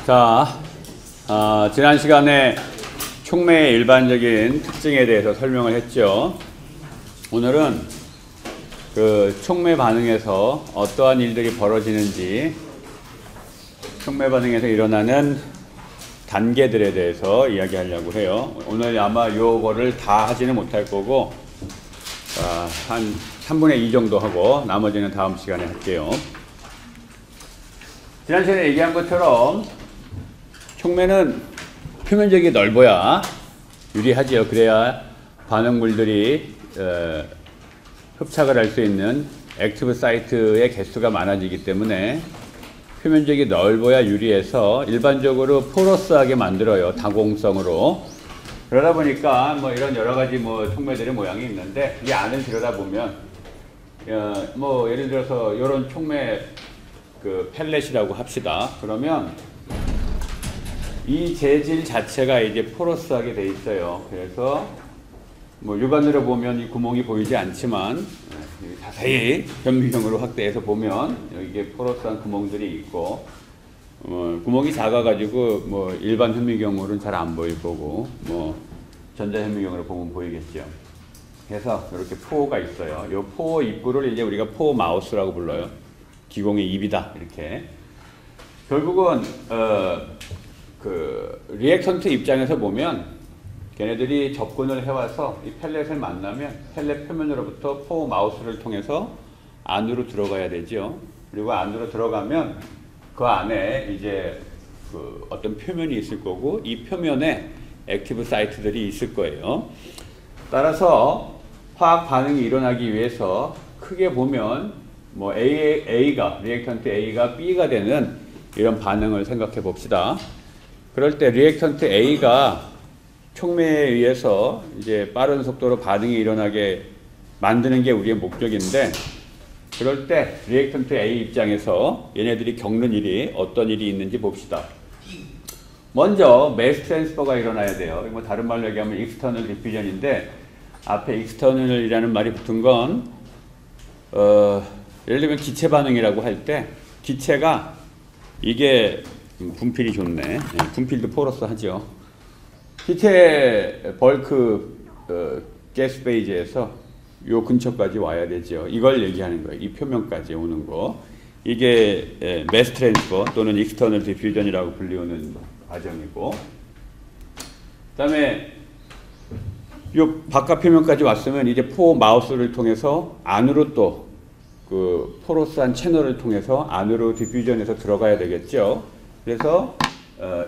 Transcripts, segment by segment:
자, 지난 시간에 촉매의 일반적인 특징에 대해서 설명을 했죠. 오늘은 그 촉매 반응에서 어떠한 일들이 벌어지는지, 촉매 반응에서 일어나는 단계들에 대해서 이야기하려고 해요. 오늘 아마 요거를 다 하지는 못할 거고, 한 3분의 2 정도 하고 나머지는 다음 시간에 할게요. 지난 시간에 얘기한 것처럼 촉매는 표면적이 넓어야 유리하지요. 그래야 반응물들이 흡착을 할 수 있는 액티브 사이트의 개수가 많아지기 때문에 표면적이 넓어야 유리해서 일반적으로 포러스하게 만들어요. 다공성으로. 그러다 보니까 뭐 이런 여러 가지 뭐 촉매들의 모양이 있는데 이 안을 들여다보면 뭐 예를 들어서 이런 촉매 그 펠렛이라고 합시다. 그러면 이 재질 자체가 이제 포러스하게 돼 있어요. 그래서 뭐 육안으로 보면 이 구멍이 보이지 않지만 자세히 현미경으로 확대해서 보면 여기에 포러스한 구멍들이 있고, 구멍이 작아가지고 뭐 일반 현미경으로는 잘 안 보일 거고, 뭐 전자현미경으로 보면 보이겠죠. 그래서 이렇게 포어가 있어요. 이 포어 입구를 이제 우리가 포어 마우스라고 불러요. 기공의 입이다 이렇게. 결국은 그 리액턴트 입장에서 보면 걔네들이 접근을 해와서 이 펠렛을 만나면 펠렛 표면으로부터 포어 마우스를 통해서 안으로 들어가야 되죠. 그리고 안으로 들어가면 그 안에 이제 그 어떤 표면이 있을 거고, 이 표면에 액티브 사이트들이 있을 거예요. 따라서 화학 반응이 일어나기 위해서 크게 보면 뭐 A가 리액턴트 A가 B가 되는 이런 반응을 생각해 봅시다. 그럴 때 리액턴트 A가 촉매에 의해서 이제 빠른 속도로 반응이 일어나게 만드는 게 우리의 목적인데, 그럴 때 리액턴트 A 입장에서 얘네들이 겪는 일이 어떤 일이 있는지 봅시다. 먼저 매스 트랜스퍼가 일어나야 돼요. 뭐 다른 말로 얘기하면 익스터널 디퓨전인데, 앞에 익스터널이라는 말이 붙은 건 예를 들면 기체 반응이라고 할 때 기체가 이게 분필이 좋네. 분필도 포러스 하죠. 기체 벌크 가스 페이지에서 요 근처까지 와야 되죠. 이걸 얘기하는 거예요. 이 표면까지 오는 거. 이게 매스 트랜스퍼 또는 익스터널 디퓨전이라고 불리우는 과정이고, 그 다음에 요 바깥 표면까지 왔으면 이제 포어 마우스를 통해서 안으로 또 그 포러스한 채널을 통해서 안으로 디퓨전에서 들어가야 되겠죠. 그래서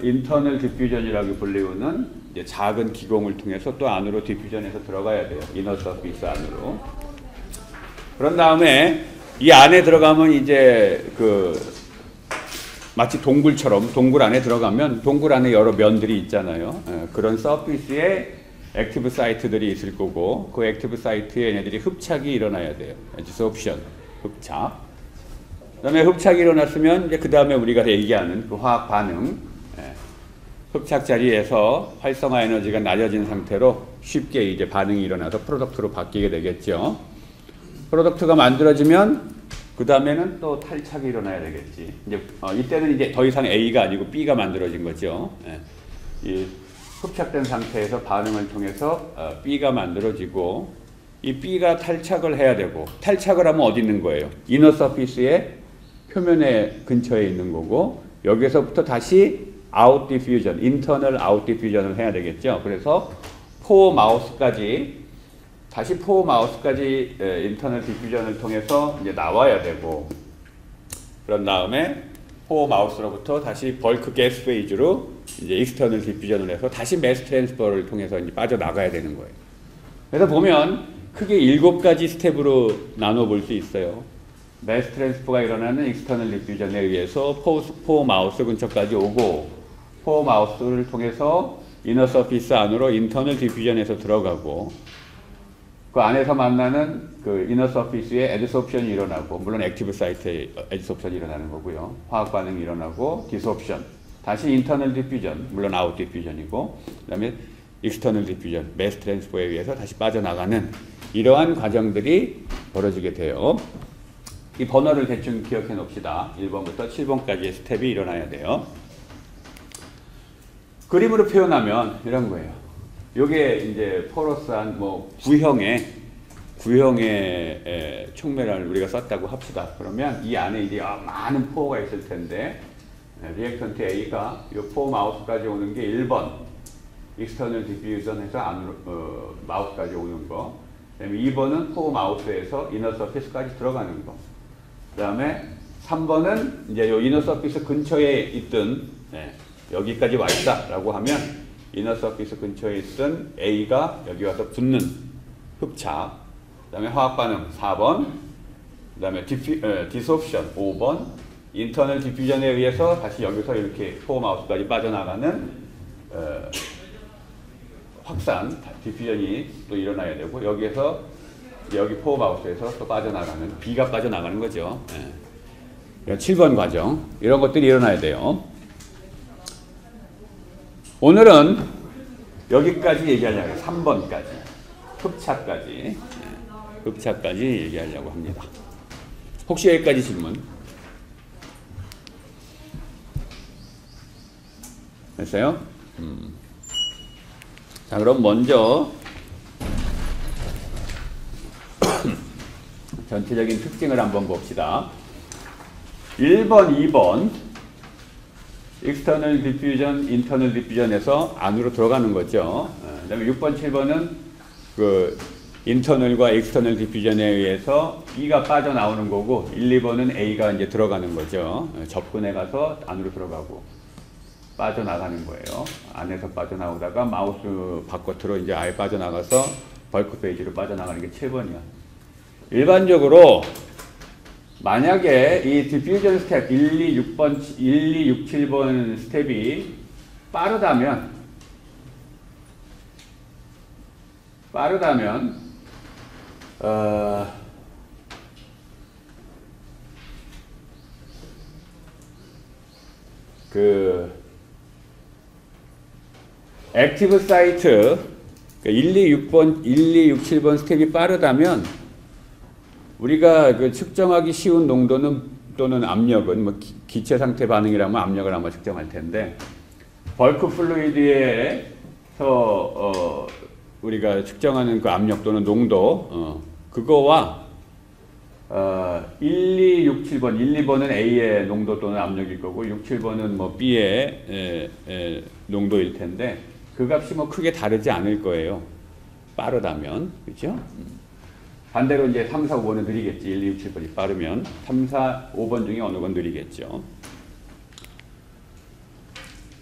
인터널 디퓨전이라고 불리우는 이제 작은 기공을 통해서 또 안으로 디퓨전에서 들어가야 돼요. 이너 서피스 안으로. 그런 다음에 이 안에 들어가면 이제 그 마치 동굴처럼, 동굴 안에 들어가면 동굴 안에 여러 면들이 있잖아요. 그런 서피스에 액티브 사이트들이 있을 거고, 그 액티브 사이트에 얘네들이 흡착이 일어나야 돼요. 디소옵션, 흡착. 그 다음에 흡착이 일어났으면 이제 그 다음에 우리가 얘기하는 그 화학 반응, 흡착 자리에서 활성화 에너지가 낮아진 상태로 쉽게 이제 반응이 일어나서 프로덕트로 바뀌게 되겠죠. 프로덕트가 만들어지면 그 다음에는 또 탈착이 일어나야 되겠지. 이제 이때는 이제 더 이상 A가 아니고 B가 만들어진 거죠. 이 흡착된 상태에서 반응을 통해서 B가 만들어지고, 이 B가 탈착을 해야 되고, 탈착을 하면 어디 있는 거예요? 이너 서피스의 표면에 근처에 있는 거고, 여기서부터 다시 아웃 디퓨전, 인터널 아웃 디퓨전을 해야 되겠죠. 그래서 포어 마우스까지, 다시 포어 마우스까지 인터널 디퓨전을 통해서 이제 나와야 되고, 그런 다음에 포어 마우스로부터 다시 벌크 가스 페이지로 이제 익스터널 디퓨전을 해서 다시 매스 트랜스퍼를 통해서 이제 빠져나가야 되는 거예요. 그래서 보면 크게 7가지 스텝으로 나눠볼 수 있어요. 매스 트랜스퍼가 일어나는 익스터널 디퓨전에 의해서 포어 마우스 근처까지 오고, 포어 마우스를 통해서 이너 서피스 안으로 인터널 디퓨전에서 들어가고, 그 안에서 만나는 그 이너 서피스에 에드소프션이 일어나고, 물론 액티브 사이트에 에드소프션이 일어나는 거고요. 화학 반응이 일어나고, 디소프션, 다시 인터널 디퓨전, 물론 아웃 디퓨전이고, 그 다음에 익스터널 디퓨전, 매스 트랜스퍼에 의해서 다시 빠져나가는 이러한 과정들이 벌어지게 돼요. 이 번호를 대충 기억해 놓읍시다. 1번부터 7번까지의 스텝이 일어나야 돼요. 그림으로 표현하면 이런 거예요. 요게 이제 포러스한 뭐 구형의 촉매를 우리가 썼다고 합시다. 그러면 이 안에 이제 많은 포어가 있을 텐데, 리액턴트 A가 요 포어 마우스까지 오는 게 1번 익스터널 디퓨전에서 안으로 마우스까지 오는 거. 그다음에 2번은 포어 마우스에서 이너 서피스까지 들어가는 거. 그다음에 3번은 이제 요 이너 서피스 근처에 있던 여기까지 와 있다라고 하면 이너 서피스 근처에 있던 A가 여기 와서 붙는 흡착. 그다음에 화학 반응 4번. 그다음에 디소프션 5번. 인터널 디퓨전에 의해서 다시 여기서 이렇게 포어 마우스까지 빠져나가는 확산, 디퓨전이 또 일어나야 되고, 여기에서 여기 포어 마우스에서 또 빠져나가는, B가 빠져나가는 거죠. 7번 과정, 이런 것들이 일어나야 돼요. 오늘은 여기까지 얘기하려고 해요. 3번까지. 흡착까지 얘기하려고 합니다. 혹시 여기까지 질문? 됐어요? 자, 그럼 먼저 전체적인 특징을 한번 봅시다. 1번, 2번 external diffusion, internal diffusion에서 안으로 들어가는 거죠. 그 다음에 6번, 7번은 그 internal과 external diffusion에 의해서 B가 빠져나오는 거고, 1, 2번은 A가 이제 들어가는 거죠. 접근해 가서 안으로 들어가고 빠져나가는 거예요. 안에서 빠져나오다가 마우스 바깥으로 이제 아예 빠져나가서 벌크 페이지로 빠져나가는 게 7번이야. 일반적으로 만약에 이 디퓨전 스텝 1, 2, 6번, 1, 2, 6, 7번 스텝이 빠르다면 액티브 사이트 1, 2, 6번, 1, 2, 6, 7번 스텝이 빠르다면 우리가 그 측정하기 쉬운 농도는 또는 압력은 뭐 기체 상태 반응이라면 압력을 아마 측정할 텐데, 벌크 플루이드에서 우리가 측정하는 그 압력 또는 농도 그거와 1, 2, 6, 7번 1, 2번은 A의 농도 또는 압력일 거고 6, 7번은 뭐 B의 농도일 텐데 그 값이 뭐 크게 다르지 않을 거예요. 빠르다면. 그렇죠? 반대로 이제 3, 4, 5번은 느리겠지. 1, 2, 6, 7번이 빠르면 3, 4, 5번 중에 어느 건 느리겠죠.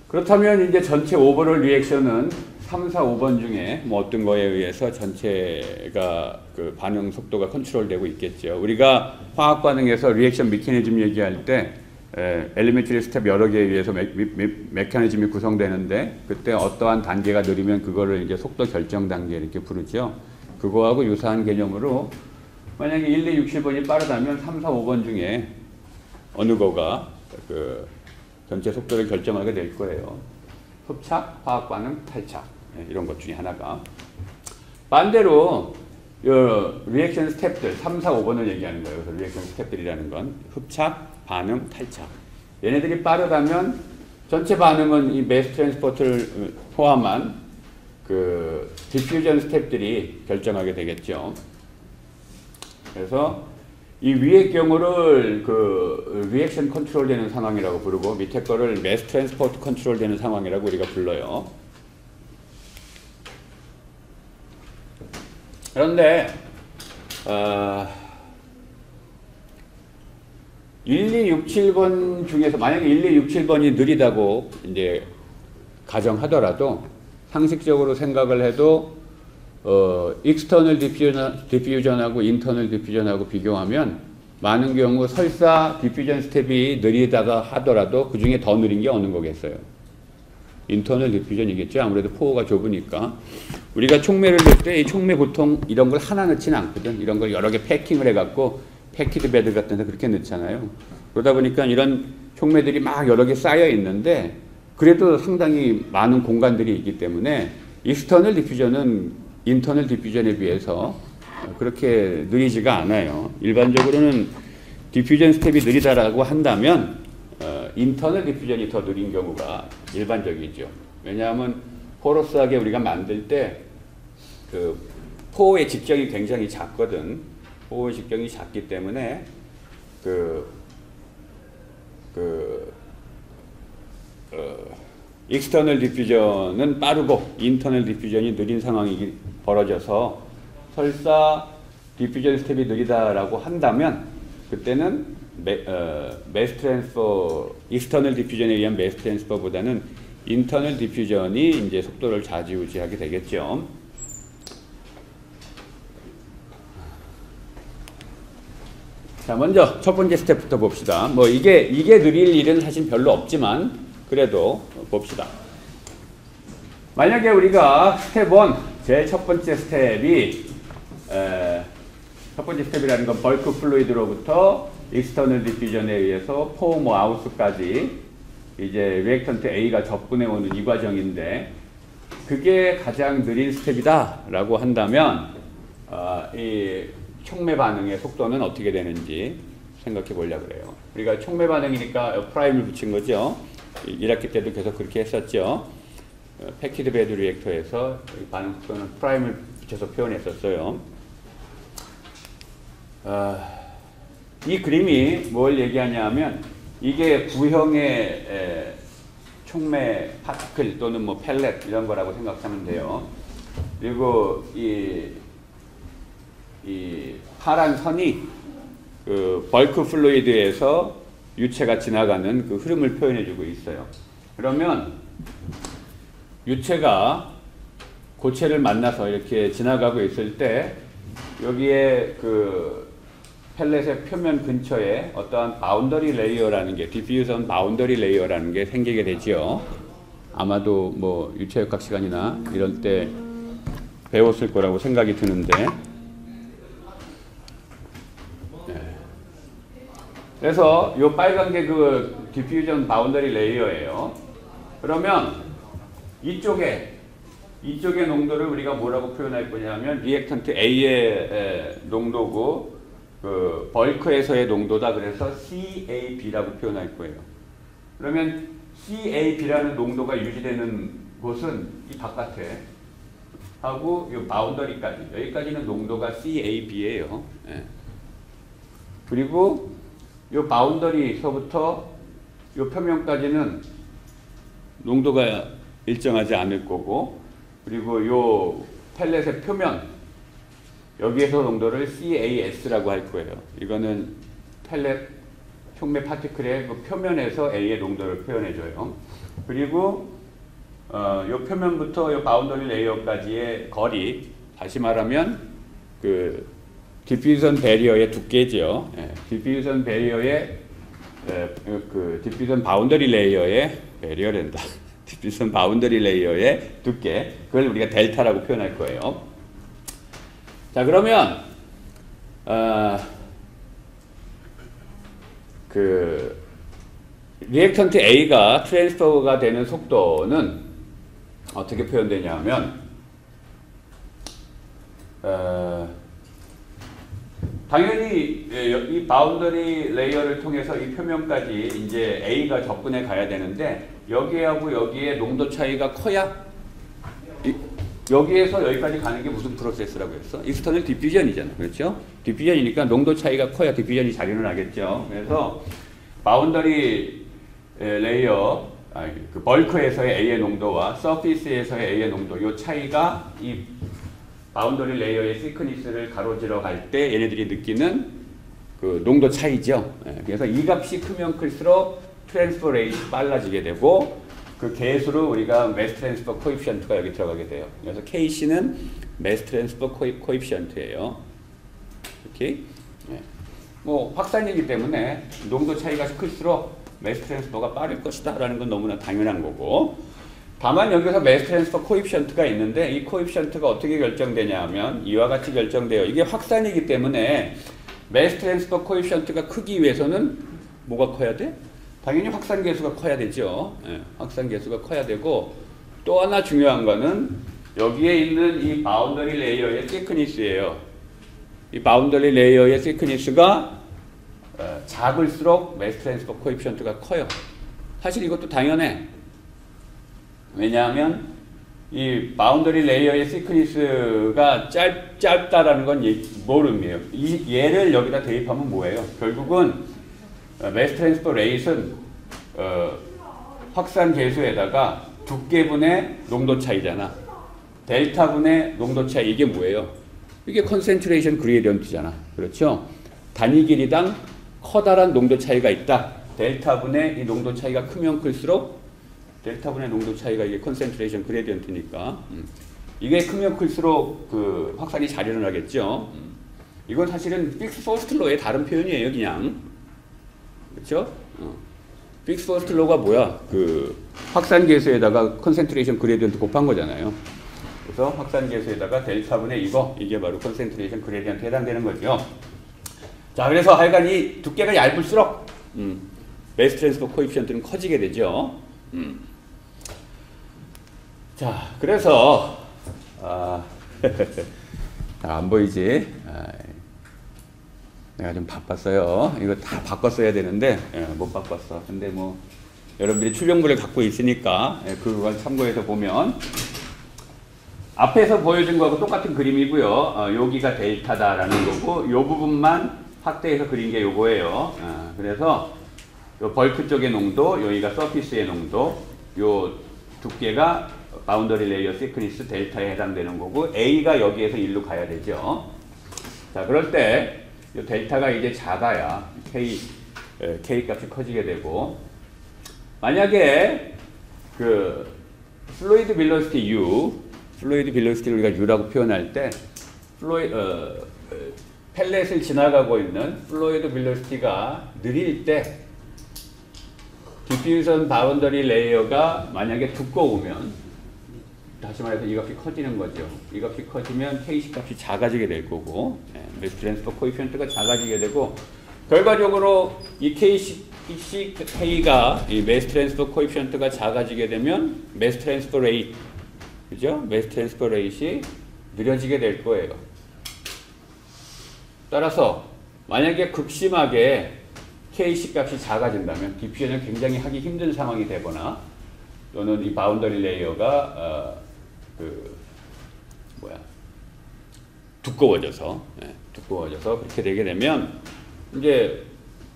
그렇다면 이제 전체 오버롤 리액션은 3, 4, 5번 중에 뭐 어떤 거에 의해서 전체가 그 반응 속도가 컨트롤되고 있겠죠. 우리가 화학 반응에서 리액션 메커니즘 얘기할 때 엘리멘터리 스텝 여러 개에 의해서 메커니즘이 구성되는데, 그때 어떠한 단계가 느리면 그거를 이제 속도 결정 단계 이렇게 부르죠. 그거하고 유사한 개념으로 만약에 1, 2, 6, 7번이 빠르다면 3, 4, 5번 중에 어느 거가 그 전체 속도를 결정하게 될 거예요. 흡착, 화학 반응, 탈착 이런 것 중에 하나가. 반대로 리액션 스텝들 3, 4, 5번을 얘기하는 거예요. 그래서 리액션 스텝들이라는 건 흡착, 반응, 탈착. 얘네들이 빠르다면 전체 반응은 이 매스 트랜스포트를 포함한 그 디퓨전 스텝들이 결정하게 되겠죠. 그래서 이 위의 경우를 그 리액션 컨트롤 되는 상황이라고 부르고, 밑에 거를 매스 트랜스포트 컨트롤 되는 상황이라고 우리가 불러요. 그런데 1, 2, 6, 7번 중에서 만약에 1, 2, 6, 7번이 느리다고 이제 가정하더라도 상식적으로 생각을 해도 익스터널 디퓨전하고 인터널 디퓨전하고 비교하면 많은 경우 설사 디퓨전 스텝이 느리다가 하더라도 그 중에 더 느린 게 어느 거겠어요? 인터널 디퓨전이겠죠. 아무래도 포어가 좁으니까. 우리가 촉매를 넣을 때 이 촉매 보통 이런 걸 하나 넣지는 않거든. 이런 걸 여러 개 패킹을 해갖고 패키드 베드 같은 데 그렇게 넣잖아요. 그러다 보니까 이런 촉매들이 막 여러 개 쌓여 있는데 그래도 상당히 많은 공간들이 있기 때문에 익스터널 디퓨전은 인터널 디퓨전에 비해서 그렇게 느리지가 않아요. 일반적으로는 디퓨전 스텝이 느리다라고 한다면 인터널 디퓨전이 더 느린 경우가 일반적이죠. 왜냐하면 포러스하게 우리가 만들 때 그 포의 직경이 굉장히 작거든. 포의 직경이 작기 때문에 익스터널 디퓨전은 빠르고 인터널 디퓨전이 느린 상황이 벌어져서 설사 디퓨전 스텝이 느리다라고 한다면 그때는 매스 트랜스퍼, 익스터널 디퓨전에 의한 매스 트랜스퍼보다는 인터널 디퓨전이 이제 속도를 좌지우지하게 되겠죠. 자, 먼저 첫 번째 스텝부터 봅시다. 뭐 이게 느릴 일은 사실 별로 없지만 그래도 봅시다. 만약에 우리가 스텝 1, 제일 첫 번째 스텝이 첫 번째 스텝이라는 건 벌크 플루이드로부터 익스터널 디퓨전에 의해서 포 아우스까지 이제 리액턴트 A가 접근해 오는 이 과정인데 그게 가장 느린 스텝이다 라고 한다면 이 촉매 반응의 속도는 어떻게 되는지 생각해 보려고 그래요. 우리가 촉매 반응이니까 프라임을 붙인 거죠. 1학기 때도 계속 그렇게 했었죠. 패키드 베드 리액터에서 반응 속도는 프라임을 붙여서 표현했었어요. 이 그림이 뭘 얘기하냐면 이게 구형의 촉매 파티클 또는 뭐 펠렛 이런 거라고 생각하면 돼요. 그리고 이 파란 선이 그 벌크 플루이드에서 유체가 지나가는 그 흐름을 표현해주고 있어요. 그러면 유체가 고체를 만나서 이렇게 지나가고 있을 때 여기에 그 펠렛의 표면 근처에 어떠한 바운더리 레이어라는 게 디퓨전 바운더리 레이어라는 게 생기게 되지요. 아마도 뭐 유체역학 시간이나 이럴 때 배웠을 거라고 생각이 드는데 그래서 이 빨간 게 그 디퓨전 바운더리 레이어예요. 그러면 이쪽의 농도를 우리가 뭐라고 표현할 거냐면 리액턴트 A의 농도고 그 벌크에서의 농도다. 그래서 CAB라고 표현할 거예요. 그러면 CAB라는 농도가 유지되는 곳은 이 바깥에 하고 이 바운더리까지 여기까지는 농도가 CAB예요. 예. 그리고 이 바운더리서부터 이 표면까지는 농도가 일정하지 않을 거고 그리고 이 펠렛의 표면 여기에서 농도를 CAS라고 할 거예요. 이거는 펠렛 촉매 파티클의 그 표면에서 A의 농도를 표현해줘요. 그리고 이 표면부터 이 바운더리 레이어까지의 거리, 다시 말하면 그 디퓨전 배리어의 두께죠. 예, 디퓨전 배리어의 그 디퓨전 바운더리 레이어의 배리어랜다. 디퓨전 바운더리 레이어의 두께, 그걸 우리가 델타라고 표현할 거예요. 자, 그러면 그 리액턴트 A가 트랜스퍼가 되는 속도는 어떻게 표현되냐면 당연히 이 바운더리 레이어를 통해서 이 표면까지 이제 A가 접근해 가야 되는데 여기하고 여기에 농도 차이가 커야 여기에서 여기까지 가는 게 무슨 프로세스라고 했어? 익스터널 디퓨전이잖아. 그렇죠? 디퓨전이니까 농도 차이가 커야 디퓨전이 잘 일어나겠죠. 그래서 바운더리 레이어, 그 벌크에서의 A의 농도와 서피스에서의 A의 농도, 이 차이가 이 바운더리 레이어의 시크니스를 가로지러 갈 때 얘네들이 느끼는 그 농도 차이죠. 그래서 이 값이 크면 클수록 트랜스퍼 레이트 빨라지게 되고 그 계수로 우리가 매스 트랜스퍼 코에피션트가 여기 들어가게 돼요. 그래서 KC는 매스 트랜스퍼 코에피션트예요. 이렇게 뭐 확산이기 때문에 농도 차이가 클수록 매스 트랜스퍼가 빠를 것이다 라는 건 너무나 당연한 거고, 다만 여기서 매스 트랜스퍼 코에피션트가 있는데 이 코에피션트가 어떻게 결정되냐 하면 이와 같이 결정돼요. 이게 확산이기 때문에 매스 트랜스퍼 코에피션트가 크기 위해서는 뭐가 커야 돼? 당연히 확산 계수가 커야 되죠. 확산 계수가 커야 되고, 또 하나 중요한 거는 여기에 있는 이 바운더리 레이어의 시크니스예요. 이 바운더리 레이어의 시크니스가 작을수록 매스 트랜스퍼 코에피션트가 커요. 사실 이것도 당연해. 왜냐하면 이 바운더리 레이어의 시크니스가 짧다라는 건 뭘 의미해요? 얘를 여기다 대입하면 뭐예요? 결국은 매스 트랜스퍼 레이트는 확산 계수에다가 두께분의 농도 차이잖아. 델타분의 농도 차이, 이게 뭐예요? 이게 컨센트레이션 그레디언트잖아. 그렇죠? 단위 길이당 커다란 농도 차이가 있다. 델타분의 이 농도 차이가 크면 클수록 델타분의 농도 차이가 이게 컨센트레이션 그레디언트니까 이게 크면 클수록 그 확산이 잘 일어나겠죠. 이건 사실은 픽스 퍼스트 로의 다른 표현이에요, 그냥. 그렇죠? 픽스 퍼스트 로가 뭐야? 그 확산 계수에다가 컨센트레이션 그레디언트 곱한 거잖아요. 그래서 확산 계수에다가 델타분의 이게 바로 컨센트레이션 그레디언트에 해당되는 거죠. 자, 그래서 하여간 이 두께가 얇을수록 매스 트랜스퍼 코에피션트는 커지게 되죠. 자, 그래서 안 보이지? 내가 좀 바빴어요. 이거 다 바꿨어야 되는데 못 바꿨어. 근데 뭐 여러분들이 출력물을 갖고 있으니까 그걸 참고해서 보면 앞에서 보여준 거하고 똑같은 그림이고요. 여기가 델타다라는 거고 요 부분만 확대해서 그린 게 요거예요. 그래서 요 벌크 쪽의 농도, 여기가 서피스의 농도, 요 두께가 바운더리 레이어 시크니스 델타에 해당되는 거고 A가 여기에서 1로 가야 되죠. 자, 그럴 때 요 델타가 이제 작아야 K 값이 커지게 되고 만약에 그 플루이드 빌로시티 U, 플루이드 빌로시티를 우리가 U라고 표현할 때 펠렛을 지나가고 있는 플루이드 빌로시티가 느릴 때 디퓨전 바운더리 레이어가 만약에 두꺼우면 다시 말해서 이 값이 커지는 거죠. 이 값이 커지면 K식 값이 작아지게 될 거고 매스 트랜스퍼 코에피션트가 작아지게 되고 결과적으로 이 K식 K가 이 매스 트랜스퍼 코에피션트가 작아지게 되면 매스 트랜스퍼 레이트, 그죠? 매스 트랜스퍼 레이트이 느려지게 될 거예요. 따라서 만약에 극심하게 K식 값이 작아진다면 디퓨전을 굉장히 하기 힘든 상황이 되거나 또는 이 바운더리 레이어가 두꺼워져서 그렇게 되게 되면 이제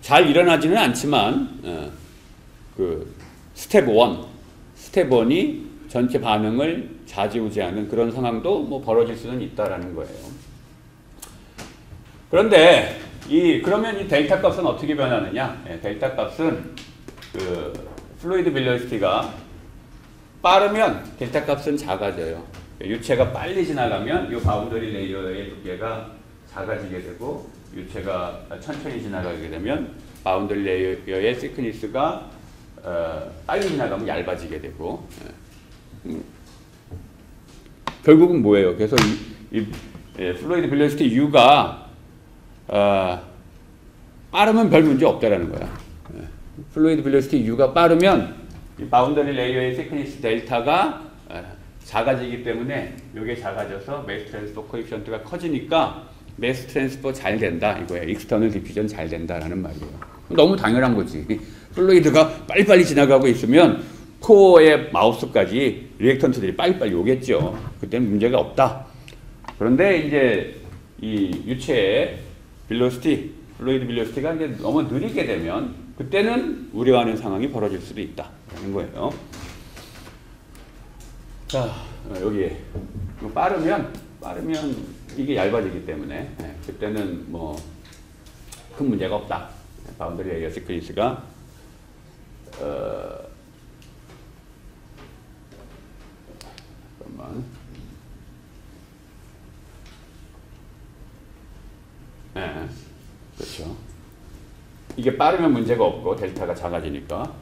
잘 일어나지는 않지만 그 스텝 1이 전체 반응을 좌지우지하는 그런 상황도 뭐 벌어질 수는 있다라는 거예요. 그런데 그러면 이 델타 값은 어떻게 변하느냐? 델타 값은 그 플루이드 빌로시티가 빠르면 델타 값은 작아져요. 유체가 빨리 지나가면 이 바운더리 레이어의 두께가 작아지게 되고 유체가 천천히 지나가게 되면 바운더리 레이어의 시크니스가 빨리 지나가면 얇아지게 되고 결국은 뭐예요? 그래서 이 플루이드 빌로시티 U가 빠르면 별 문제 없다라는 거야. 플루이드 빌로시티 U가 빠르면 이 바운더리 레이어의 시크니스 델타가 작아지기 때문에 이게 작아져서 매스 트랜스퍼 코에피션트가 커지니까 매스 트랜스퍼 잘 된다 이거예요. 익스터널 디퓨전 잘 된다라는 말이에요. 너무 당연한 거지. 플루이드가 빨리빨리 지나가고 있으면 코어의 마우스까지 리액턴트들이 빨리빨리 오겠죠. 그때는 문제가 없다. 그런데 이제 이 유체의 빌로시티, 플루이드 빌로시티가 이제 너무 느리게 되면 그때는 우려하는 상황이 벌어질 수도 있다라는 거예요. 자, 여기에 빠르면 이게 얇아지기 때문에 그때는 뭐 큰 문제가 없다. 바운더리 레이어 시크니스가 잠깐만. 그렇죠. 이게 빠르면 문제가 없고 델타가 작아지니까.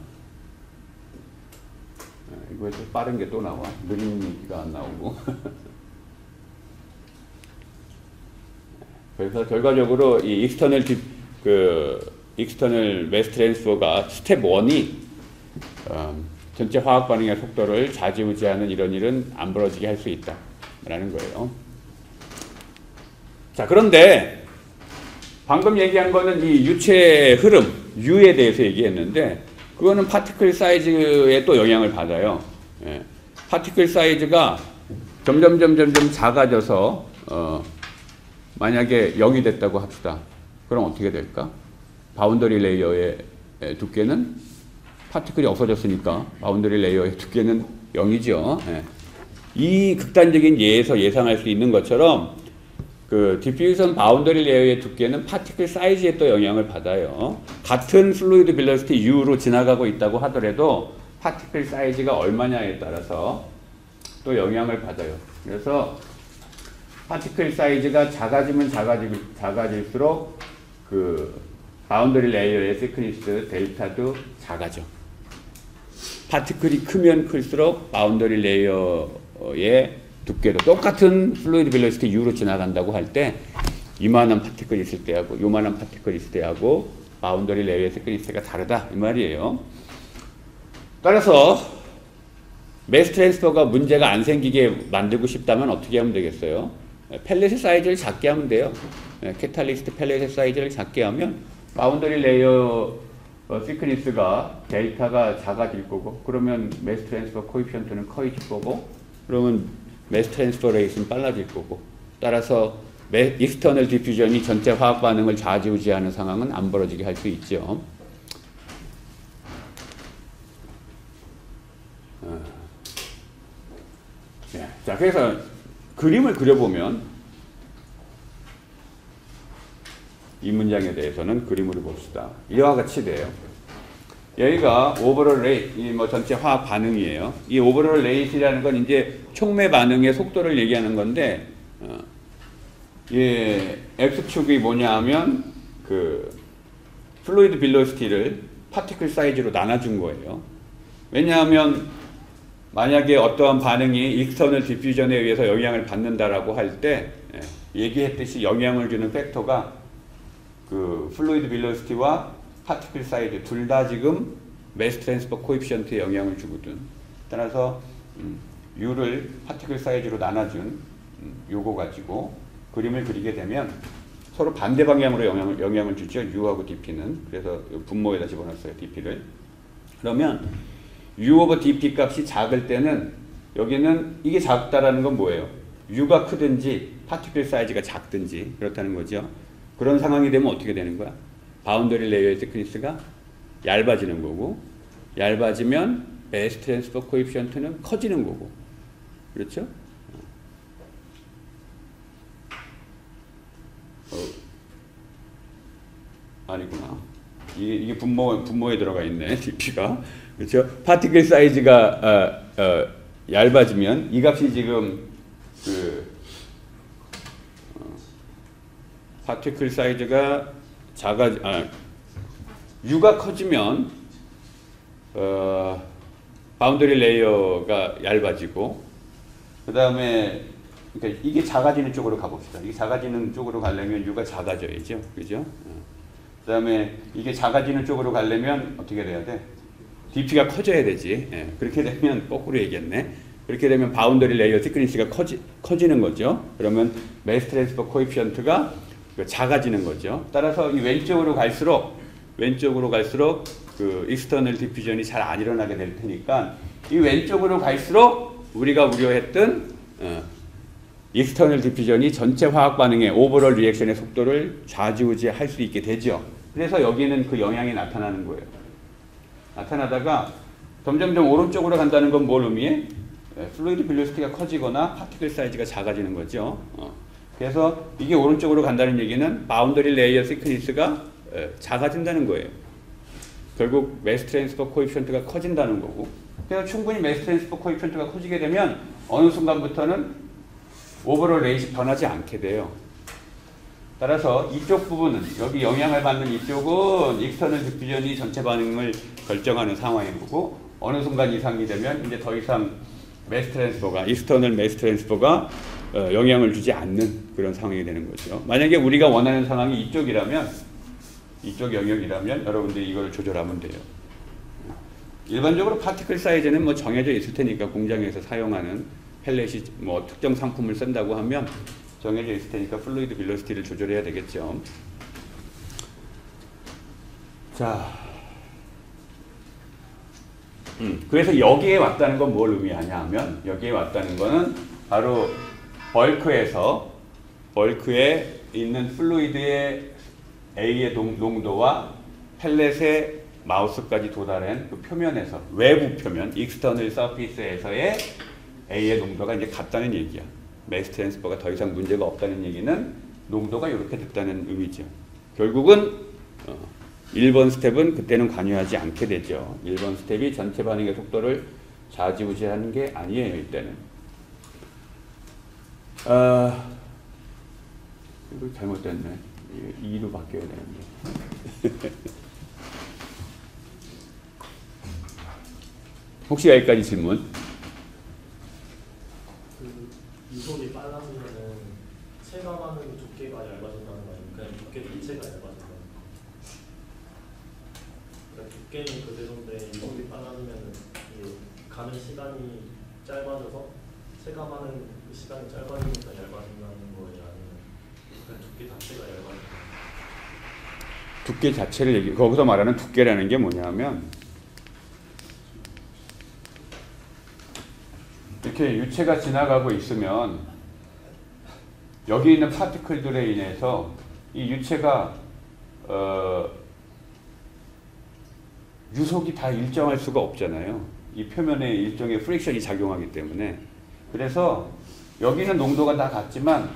이거에 또 빠른 게 또 나와. 느린 얘기가 안 나오고. 그래서 결과적으로 이 익스터널 매스 트랜스퍼가 스텝 1이 전체 화학 반응의 속도를 좌지우지하는 이런 일은 안 벌어지게 할 수 있다라는 거예요. 자, 그런데 방금 얘기한 거는 이 유체의 흐름, U에 대해서 얘기했는데 그거는 파티클 사이즈에 또 영향을 받아요. 파티클 사이즈가 점점 작아져서 만약에 0이 됐다고 합시다. 그럼 어떻게 될까? 바운더리 레이어의 두께는 파티클이 없어졌으니까 바운더리 레이어의 두께는 0이죠. 예. 이 극단적인 예에서 예상할 수 있는 것처럼 그 디퓨전 바운더리 레이어의 두께는 파티클 사이즈에 또 영향을 받아요. 같은 플루이드 벨로시티 U로 지나가고 있다고 하더라도 파티클 사이즈가 얼마냐에 따라서 또 영향을 받아요. 그래서 파티클 사이즈가 작아지면 작아질수록 그 바운더리 레이어의 시크니스 델타도 작아져. 파티클이 크면 클수록 바운더리 레이어의 두께도 똑같은 플루이드 벨로시티 U로 지나간다고 할 때 이만한 파티클이 있을 때하고 요만한 파티클이 있을 때하고 바운더리 레이어의 시크니스가 다르다 이 말이에요. 따라서 매스 트랜스퍼가 문제가 안 생기게 만들고 싶다면 어떻게 하면 되겠어요? 펠렛의 사이즈를 작게 하면 돼요. 캐탈리스트 펠렛의 사이즈를 작게 하면 바운더리 레이어 시크니스가 델타가 작아질 거고 그러면 매스 트랜스퍼 코에피션트는 커질 거고 그러면 매스 트랜스퍼 레이트는 빨라질 거고 따라서 익스터널 디퓨전이 전체 화학 반응을 좌지우지하는 상황은 안 벌어지게 할 수 있죠. 자, 그래서 그림을 그려보면 이 문장에 대해서는 그림으로 봅시다. 이와 같이 돼요. 여기가 오버롤 레이트, 이 뭐 전체 화학 반응이에요. 이 오버롤 레이트라는 건 이제 촉매 반응의 속도를 얘기하는 건데, X축이 뭐냐 하면, 그, 플루이드 빌로시티를 파티클 사이즈로 나눠준 거예요. 왜냐하면, 만약에 어떠한 반응이 익스터널 디퓨전에 의해서 영향을 받는다라고 할 때, 얘기했듯이 영향을 주는 팩터가 그 플루이드 빌로시티와 파티클 사이즈 둘 다 지금 매스 트랜스퍼 코에피션트에 영향을 주거든. 따라서 U를 파티클 사이즈로 나눠준 요거 가지고 그림을 그리게 되면 서로 반대 방향으로 영향을 주죠. U하고 DP는. 그래서 분모에다 집어넣었어요. DP를. 그러면 U 오버 DP 값이 작을 때는 여기는 이게 작다라는 건 뭐예요? U가 크든지 파티클 사이즈가 작든지 그렇다는 거죠. 그런 상황이 되면 어떻게 되는 거야? 바운더리 레이어의 시크니스가 얇아지는 거고 얇아지면 매스 트랜스퍼 코에피션트는 커지는 거고 그렇죠? 아니구나. 이게 분모에 들어가 있네. DP가. 그렇죠? 파티클 사이즈가 얇아지면 이 값이 지금 파티클 사이즈가 U가 커지면 바운더리 레이어가 얇아지고 그 다음에 그러니까 이게 작아지는 쪽으로 가봅시다. 이게 작아지는 쪽으로 가려면 U가 작아져야죠. 그죠? 그 다음에 이게 작아지는 쪽으로 가려면 어떻게 돼야 돼? DP가 커져야 되지. 그렇게 되면 거꾸로 얘기했네. 그렇게 되면 바운더리 레이어 시크니스가 커지는 거죠. 그러면 매스 트랜스퍼 코에피션트가 작아지는 거죠. 따라서 이 왼쪽으로 갈수록 그 익스터널 디퓨전이 잘 안 일어나게 될 테니까 이 왼쪽으로 갈수록 우리가 우려했던 익스터널 디퓨전이 전체 화학 반응의 오버롤 리액션의 속도를 좌지우지할 수 있게 되죠. 그래서 여기는 그 영향이 나타나는 거예요. 나타나다가 점점점 오른쪽으로 간다는 건 뭘 의미해? 플루이드 벨로시티가 커지거나 파티클 사이즈가 작아지는 거죠. 그래서 이게 오른쪽으로 간다는 얘기는 바운더리 레이어 시크니스가 작아진다는 거예요. 결국 매스 트랜스퍼 코에피션트가 커진다는 거고 그래서 충분히 매스 트랜스퍼 코에피션트가 커지게 되면 어느 순간부터는 오버롤 레이트 변하지 않게 돼요. 따라서 이쪽 부분은 여기 영향을 받는 이쪽은 익스터널 디퓨전이 전체 반응을 결정하는 상황인 거고 어느 순간 이상이 되면 이제 더 이상 매스 트랜스퍼가 익스터널 매스 트랜스퍼가 영향을 주지 않는 그런 상황이 되는 거죠. 만약에 우리가 원하는 상황이 이쪽이라면 이쪽 영역이라면 여러분들이 이걸 조절하면 돼요. 일반적으로 파티클 사이즈는 뭐 정해져 있을 테니까 공장에서 사용하는 펠렛이 뭐 특정 상품을 쓴다고 하면 정해져 있을 테니까 플루이드 벨로시티를 조절해야 되겠죠. 자, 그래서 여기에 왔다는 건 뭘 의미하냐 하면 여기에 왔다는 거는 바로 벌크에 있는 플루이드의 A의 농도와 펠렛의 마우스까지 도달한 그 표면에서 외부 표면, 익스터널 서피스에서의 A의 농도가 이제 같다는 얘기야. 매스 트랜스퍼가 더 이상 문제가 없다는 얘기는 농도가 이렇게 됐다는 의미죠. 결국은 1번 스텝은 그때는 관여하지 않게 되죠. 1번 스텝이 전체 반응의 속도를 좌지우지하는 게 아니에요. 이때는. 이거 잘못됐네. 2로 바뀌어야 되는데. 혹시 여기까지 질문? 그 유속이 빨라지면은 체감하는 두께가 얇아진다는 거 아니면 그냥 두께 자체가 얇아진다는 거? 그러니까 두께는 그대로인데 유속이 빨라지면은 이게 가는 시간이 짧아져서 체감하는 그 시간이 짧아지니까 얇아진다는 거예요? 아니면 그냥 두께 자체가 얇아진다는 거예요? 두께 자체를 거기서 말하는 두께라는 게 뭐냐면 이렇게 유체가 지나가고 있으면 여기 있는 파티클들에 인해서 이 유체가 유속이 다 일정할 수가 없잖아요. 이 표면에 일종의 프릭션이 작용하기 때문에. 그래서 여기는 농도가 다 같지만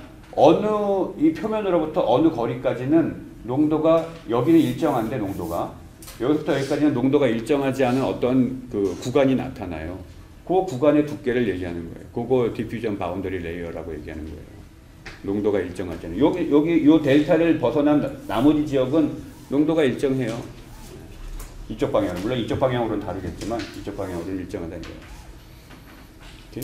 이 표면으로부터 어느 거리까지는 농도가 여기는 일정한데 농도가 여기서부터 여기까지는 농도가 일정하지 않은 어떤 그 구간이 나타나요. 그 구간의 두께를 얘기하는 거예요. 그거 디퓨전 바운더리 레이어라고 얘기하는 거예요. 농도가 일정하잖아요. 여기 요 델타를 벗어난 나머지 지역은 농도가 일정해요. 이쪽 방향, 물론 이쪽 방향으로는 다르겠지만 이쪽 방향으로는 일정하다는 거예요. 오케이?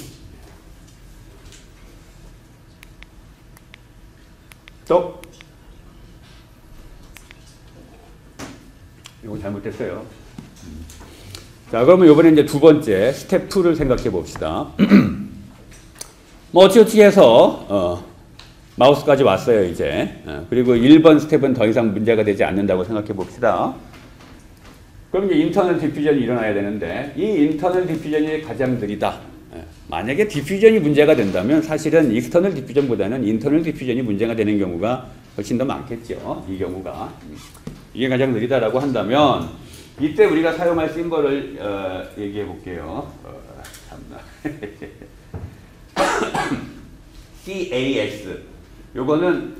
또 이거 잘못됐어요. 자, 그러면 이번에 이제 두 번째 스텝 2를 생각해 봅시다. 뭐 어찌어찌 해서 마우스까지 왔어요 이제. 그리고 1번 스텝은 더 이상 문제가 되지 않는다고 생각해 봅시다. 그럼 이제 인터널 디퓨전이 일어나야 되는데 이 인터널 디퓨전이 가장 느리다. 만약에 디퓨전이 문제가 된다면 사실은 익스터널 디퓨전보다는 인터널 디퓨전이 문제가 되는 경우가 훨씬 더 많겠죠. 이 경우가. 이게 가장 느리다라고 한다면 이때 우리가 사용할 심벌을 얘기해 볼게요. 참나. CAS. 요거는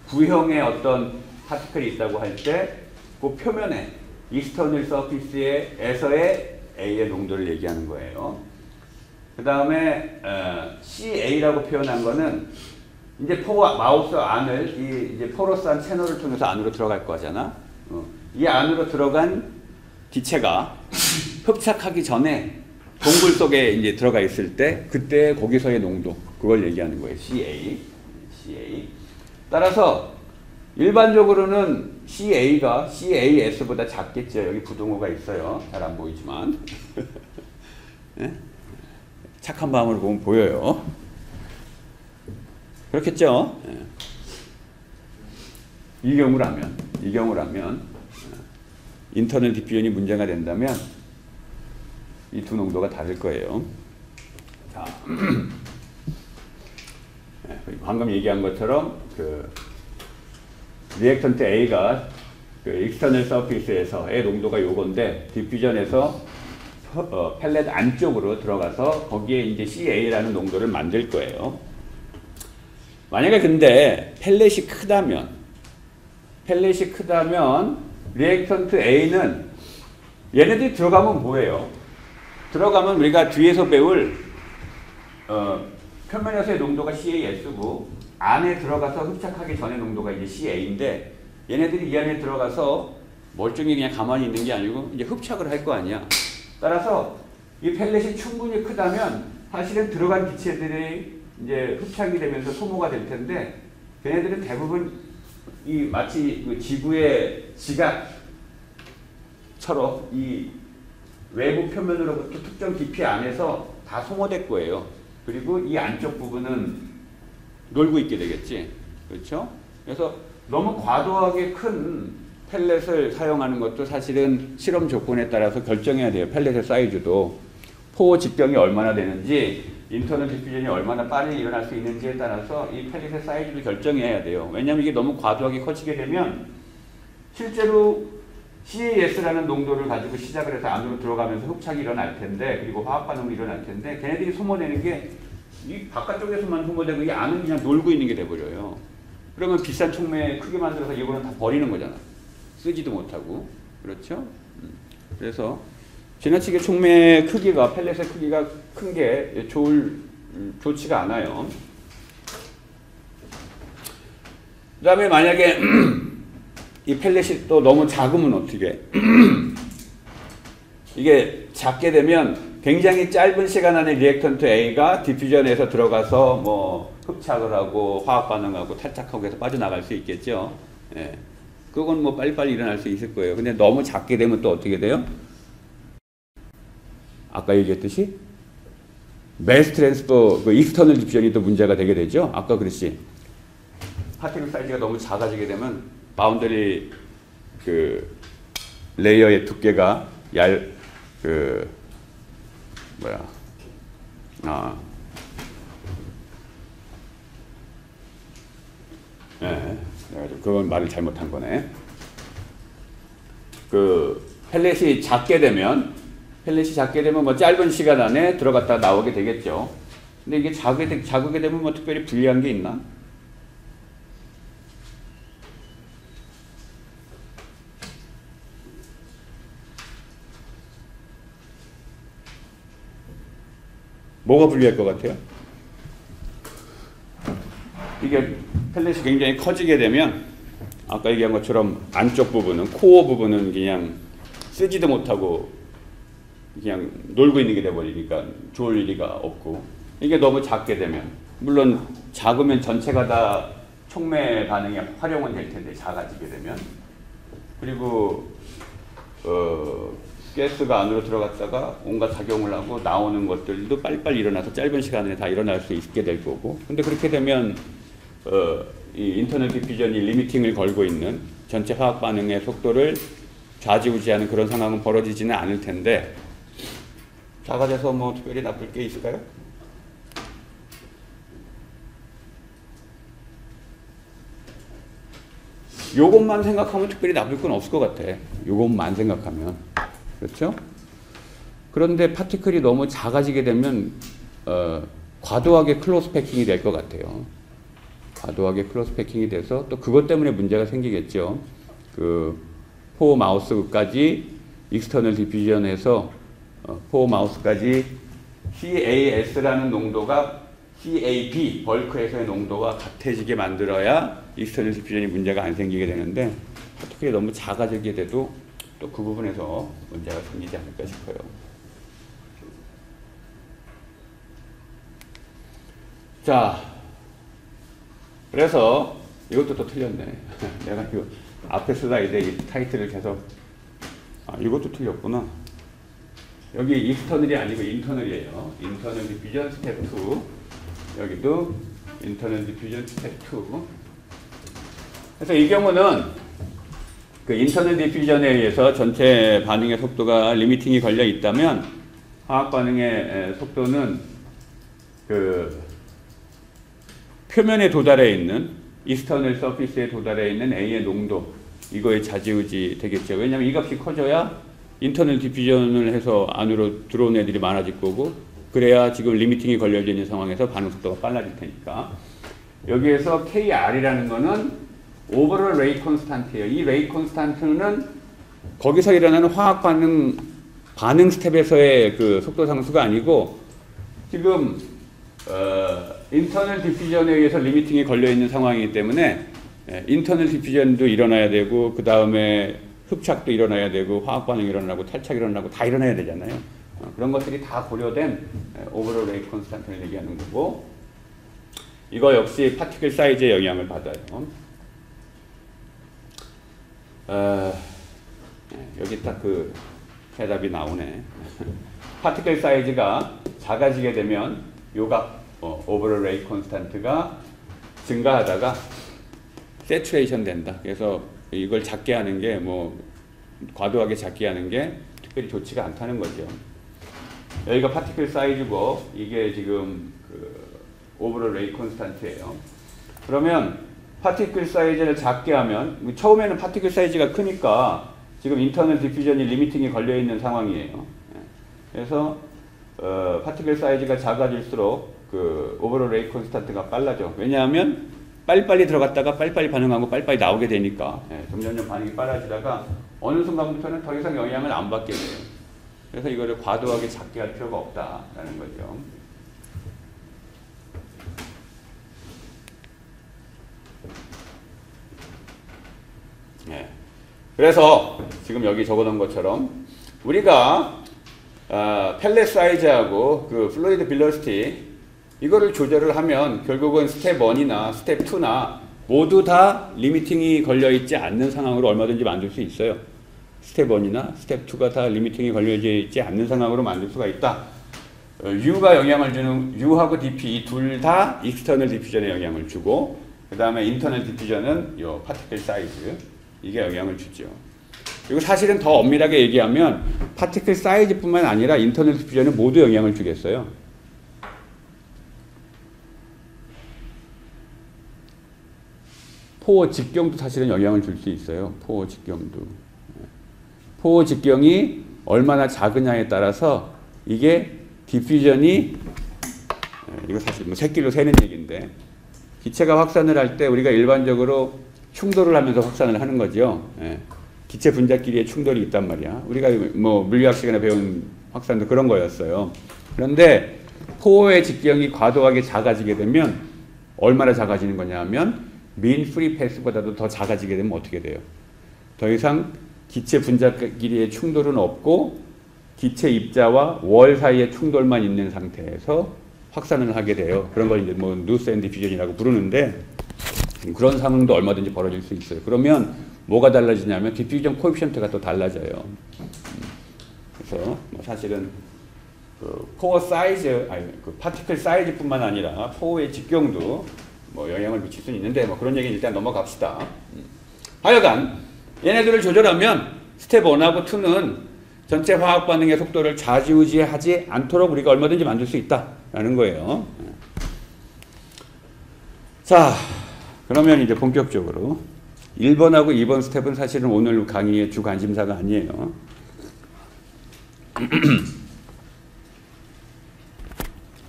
구형의 어떤 파티클이 있다고 할 때 그 표면에 익스터널 서피스에서의 A의 농도를 얘기하는 거예요. 그 다음에 CA라고 표현한 거는 이제 마우스 안을 이제 포러스한 채널을 통해서 안으로 들어갈 거잖아. 이 안으로 들어간 기체가 흡착하기 전에 동굴 속에 이제 들어가 있을 때 그때 거기서의 농도 그걸 얘기하는 거예요. CA. 따라서 일반적으로는 CA가 CAS보다 작겠죠. 여기 부등호가 있어요. 잘 안 보이지만 네? 착한 마음으로 보면 보여요. 그렇겠죠. 네. 이 경우라면 인터널 디퓨전이 문제가 된다면 이 두 농도가 다를 거예요. 자, 방금 얘기한 것처럼 그 리액턴트 A가 그 익스터널 서피스에서의 농도가 요건데 디퓨전에서 펠렛 안쪽으로 들어가서 거기에 이제 CA라는 농도를 만들 거예요. 만약에 근데 펠렛이 크다면 리액턴트 A는 얘네들이 들어가면 뭐예요? 들어가면 우리가 뒤에서 배울 표면에서의 농도가 CAS고 안에 들어가서 흡착하기 전에 농도가 이제 CA인데 얘네들이 이 안에 들어가서 멀쩡히 그냥 가만히 있는 게 아니고 이제 흡착을 할 거 아니야. 따라서 이 펠렛이 충분히 크다면 사실은 들어간 기체들이 이제 흡착이 되면서 소모가 될 텐데 걔네들은 대부분 이 마치 그 지구의 지각처럼 이 외부 표면으로부터 특정 깊이 안에서 다 소모될 거예요. 그리고 이 안쪽 부분은 놀고 있게 되겠지. 그렇죠? 그래서 너무 과도하게 큰 펠렛을 사용하는 것도 사실은 실험 조건에 따라서 결정해야 돼요. 펠렛의 사이즈도. 포 직경이 얼마나 되는지, 인터널 디퓨전이 얼마나 빨리 일어날 수 있는지에 따라서 이 펠렛의 사이즈도 결정해야 돼요. 왜냐하면 이게 너무 과도하게 커지게 되면 실제로 CAS라는 농도를 가지고 시작을 해서 안으로 들어가면서 흡착이 일어날 텐데, 그리고 화학 반응이 일어날 텐데, 걔네들이 소모되는 게 이 바깥쪽에서만 소모되고 이 안은 그냥 놀고 있는 게 돼버려요. 그러면 비싼 촉매 크게 만들어서 이거는 다 버리는 거잖아. 쓰지도 못하고. 그렇죠? 그래서 지나치게 촉매 크기가, 펠렛의 크기가 큰 게 좋지가 않아요. 그 다음에 만약에 이 펠렛이 또 너무 작으면 어떻게? 이게 작게 되면 굉장히 짧은 시간 안에 리액턴트 A가 디퓨전에서 들어가서 뭐 흡착을 하고 화학 반응하고 탈착하고 해서 빠져나갈 수 있겠죠. 예. 그건 뭐 빨리빨리 일어날 수 있을 거예요. 근데 너무 작게 되면 또 어떻게 돼요? 아까 얘기했듯이 매스 트랜스퍼, 그 익스터널 디퓨전이 또 문제가 되게 되죠. 아까 그랬지. 파티클 사이즈가 너무 작아지게 되면 바운더리 그 레이어의 두께가 그건 말을 잘못한 거네. 그 펠렛이 작게 되면 뭐 짧은 시간 안에 들어갔다 나오게 되겠죠. 근데 이게 작게 되면 뭐 특별히 불리한 게 있나? 뭐가 불리할 것 같아요? 이게 펠렛이 굉장히 커지게 되면 아까 얘기한 것처럼 안쪽 부분은, 코어 부분은 그냥 쓰지도 못하고 그냥 놀고 있는 게 돼버리니까 좋을 리가 없고, 이게 너무 작게 되면, 물론 작으면 전체가 다 촉매 반응에 활용은 될 텐데 작아지게 되면, 그리고 가스가 안으로 들어갔다가 온갖 작용을 하고 나오는 것들도 빨리빨리 일어나서 짧은 시간에 다 일어날 수 있게 될 거고, 근데 그렇게 되면 이 인터널 디퓨전이 리미팅을 걸고 있는 전체 화학 반응의 속도를 좌지우지하는 그런 상황은 벌어지지는 않을 텐데, 작아져서 뭐 특별히 나쁠 게 있을까요? 요것만 생각하면 특별히 나쁠 건 없을 것 같아. 요것만 생각하면. 그렇죠? 그런데 파티클이 너무 작아지게 되면 과도하게 클로스 패킹이 될 것 같아요. 과도하게 클로스 패킹이 돼서 또 그것 때문에 문제가 생기겠죠. 그 포어 마우스까지 익스터널 디퓨전에서 포어 마우스까지 CAS라는 농도가 CAB 벌크에서의 농도와 같아지게 만들어야 익스터널 디퓨전이 문제가 안 생기게 되는데, 파티클이 너무 작아지게 돼도 또 그 부분에서 문제가 생기지 않을까 싶어요. 자, 그래서 이것도 또 틀렸네. 내가 이거 앞에 슬라이드에 이 타이틀을 계속, 이것도 틀렸구나. 여기 익스터널이 아니고 인터널이에요. 인터널 디퓨전 스텝 2. 여기도 인터널 디퓨전 스텝 2. 그래서 이 경우는 그 인터널 디퓨전에 의해서 전체 반응의 속도가 리미팅이 걸려 있다면, 화학 반응의 속도는 그 표면에 도달해 있는, 익스터널 서피스에 도달해 있는 A의 농도, 이거에 좌지우지 되겠죠. 왜냐하면 이 값이 커져야 인터널 디퓨전을 해서 안으로 들어오는 애들이 많아질 거고, 그래야 지금 리미팅이 걸려져 있는 상황에서 반응 속도가 빨라질 테니까. 여기에서 KR이라는 거는 오버럴 레이트 콘스탄트예요. 이 레이트 콘스탄트는 거기서 일어나는 화학 반응 스텝에서의 그 속도 상수가 아니고, 지금 인터널 디퓨전에 의해서 리미팅이 걸려 있는 상황이기 때문에 인터널 디퓨전도 일어나야 되고, 그 다음에 흡착도 일어나야 되고, 화학 반응이 일어나고 탈착이 일어나고 다 일어나야 되잖아요. 그런 것들이 다 고려된 오버롤 레이트 콘스탄트를 얘기하는 거고, 이거 역시 파티클 사이즈의 영향을 받아요. 여기 딱 그 해답이 나오네. 파티클 사이즈가 작아지게 되면 요각 오버롤 레이트 콘스탄트가 증가하다가 세츄레이션 된다. 그래서 이걸 작게 하는 게 뭐 과도하게 작게 하는 게 특별히 좋지가 않다는 거죠. 여기가 파티클 사이즈고 이게 지금 그 오버롤 레이 콘스탄트예요. 그러면 파티클 사이즈를 작게 하면 처음에는 파티클 사이즈가 크니까 지금 인터널 디퓨전이 리미팅이 걸려 있는 상황이에요. 그래서 파티클 사이즈가 작아질수록 그 오버롤 레이 콘스탄트가 빨라져. 왜냐하면 빨리빨리 들어갔다가 빨리빨리 반응하고 빨리빨리 나오게 되니까 점점점 반응이 빨라지다가 어느 순간부터는 더 이상 영향을 안 받게 돼요. 그래서 이거를 과도하게 작게 할 필요가 없다라는 거죠. 네. 그래서 지금 여기 적어놓은 것처럼 우리가 펠렛 사이즈하고 그 플루이드 빌러시티 이거를 조절을 하면 결국은 스텝 1이나 스텝 2나 모두 다 리미팅이 걸려있지 않는 상황으로 얼마든지 만들 수 있어요. 스텝 1이나 스텝 2가 다 리미팅이 걸려있지 않는 상황으로 만들 수가 있다. U가 영향을 주는 U하고 DP 이 둘 다 익스터널 디퓨전에 영향을 주고 그 다음에 인터널 디퓨전은 요 파티클 사이즈 이게 영향을 주죠. 그리고 사실은 더 엄밀하게 얘기하면 파티클 사이즈뿐만 아니라 인터널 디퓨전은 모두 영향을 주겠어요. 포어 직경도 사실은 영향을 줄 수 있어요. 포어 직경도. 포어 직경이 얼마나 작으냐에 따라서 이게 디퓨전이 이거 사실 뭐 새끼로 세는 얘기인데 기체가 확산을 할 때 우리가 일반적으로 충돌을 하면서 확산을 하는 거죠. 기체 분자끼리의 충돌이 있단 말이야. 우리가 뭐 물리학 시간에 배운 확산도 그런 거였어요. 그런데 포어의 직경이 과도하게 작아지게 되면 얼마나 작아지는 거냐 하면 민 프리 패스보다도 더 작아지게 되면 어떻게 돼요? 더 이상 기체 분자끼리의 충돌은 없고 기체 입자와 월 사이의 충돌만 있는 상태에서 확산을 하게 돼요. 그런 걸 이제 뭐 누스 앤 디퓨전이라고 부르는데 그런 상황도 얼마든지 벌어질 수 있어요. 그러면 뭐가 달라지냐면 디퓨전 코에피션트가 또 달라져요. 그래서 뭐 사실은 그 포어 사이즈, 아니 그 파티클 사이즈뿐만 아니라 포어의 직경도 뭐 영향을 미칠 수는 있는데 뭐 그런 얘기는 일단 넘어갑시다. 하여간 얘네들을 조절하면 스텝 1하고 2는 전체 화학 반응의 속도를 좌지우지하지 않도록 우리가 얼마든지 만들 수 있다라는 거예요. 자, 그러면 이제 본격적으로 1번하고 2번 스텝은 사실은 오늘 강의의 주 관심사가 아니에요.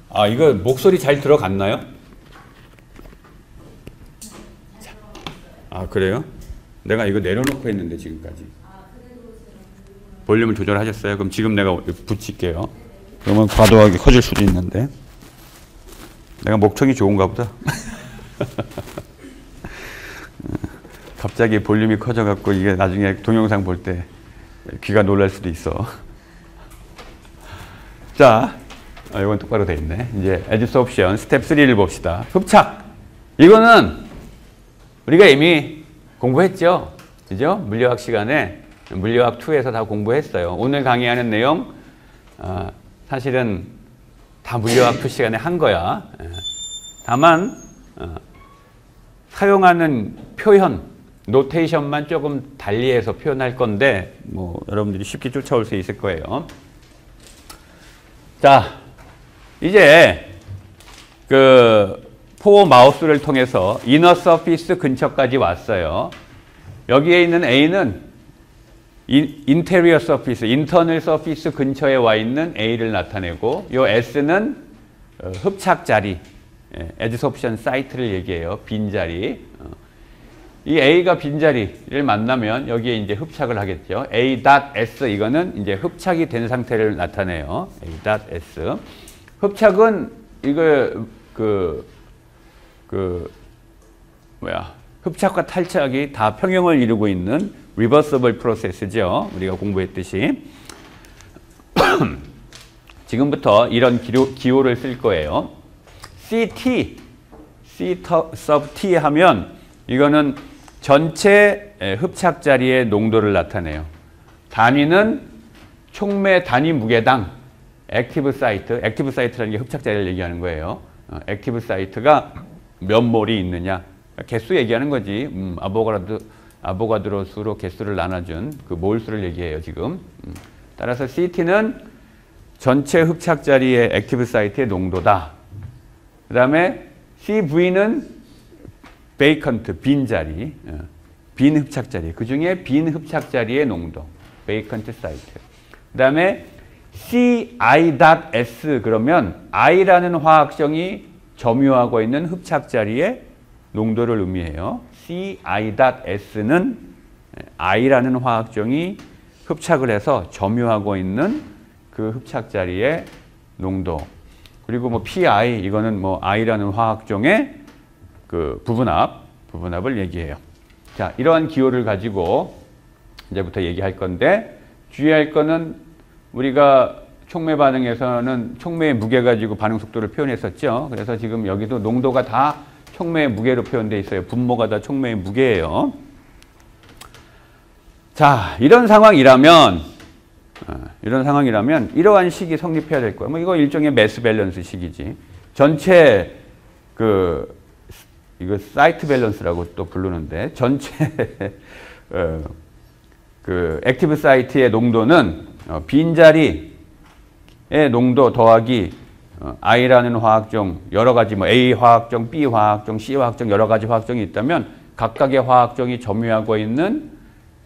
아, 이거 목소리 잘 들어갔나요? 아, 그래요? 내가 이거 내려놓고 했는데 지금까지. 볼륨을 조절하셨어요? 그럼 지금 내가 붙일게요. 그러면 과도하게 커질 수도 있는데. 내가 목청이 좋은가 보다. 갑자기 볼륨이 커져갖고 이게 나중에 동영상 볼 때 귀가 놀랄 수도 있어. 자, 이건 똑바로 돼 있네. 이제 애드소옵션 스텝 3를 봅시다. 흡착. 이거는 우리가 이미 공부했죠. 그죠? 물리학 시간에 물리학 2에서 다 공부했어요. 오늘 강의하는 내용 사실은 다 물리학 2 시간에 한 거야. 다만 사용하는 표현, 노테이션만 조금 달리해서 표현할 건데 뭐 여러분들이 쉽게 쫓아올 수 있을 거예요. 자, 이제 그 포어 마우스를 통해서 이너 서피스 근처까지 왔어요. 여기에 있는 A는 인테리어 서피스, 인터널 서피스 근처에 와 있는 A를 나타내고 요 S는 흡착 자리, 애드소옵션 사이트를 얘기해요. 빈자리. 이 A가 빈자리를 만나면 여기에 이제 흡착을 하겠죠. A.S 이거는 이제 흡착이 된 상태를 나타내요. A.S. 흡착은 이거 흡착과 탈착이 다 평형을 이루고 있는 리버서블 프로세스죠. 우리가 공부했듯이. 지금부터 이런 기호를 쓸 거예요. CT, C sub T 하면 이거는 전체 흡착 자리의 농도를 나타내요. 단위는 촉매 단위 무게당 액티브 사이트, 액티브 사이트라는 게 흡착 자리를 얘기하는 거예요. 액티브 사이트가 몇 몰이 있느냐. 개수 얘기하는 거지. 아보가드로 수로 개수를 나눠준 그 몰수를 얘기해요, 지금. 따라서 CT는 전체 흡착 자리의 액티브 사이트의 농도다. 그 다음에 CV는 베이컨트, 빈 자리, 빈 흡착 자리. 그 중에 빈 흡착 자리의 농도, 베이컨트 사이트. 그 다음에 CI.S 그러면 I라는 화학성이 점유하고 있는 흡착 자리의 농도를 의미해요. CI.S는 I라는 화학종이 흡착을 해서 점유하고 있는 그 흡착 자리의 농도. 그리고 뭐 PI 이거는 뭐 I라는 화학종의 그 부분합을 얘기해요. 자, 이러한 기호를 가지고 이제부터 얘기할 건데 주의할 거는 우리가 촉매 반응에서는 촉매의 무게 가지고 반응 속도를 표현했었죠. 그래서 지금 여기도 농도가 다 촉매의 무게로 표현되어 있어요. 분모가 다 촉매의 무게예요. 자, 이런 상황이라면 이러한 식이 성립해야 될 거예요. 뭐 이거 일종의 매스 밸런스 식이지. 전체 이거 사이트 밸런스라고 또 부르는데 전체 그 액티브 사이트의 농도는 빈자리의 농도 더하기 I라는 화학종 여러 가지 뭐 A 화학종, B 화학종, C 화학종 여러 가지 화학종이 있다면 각각의 화학종이 점유하고 있는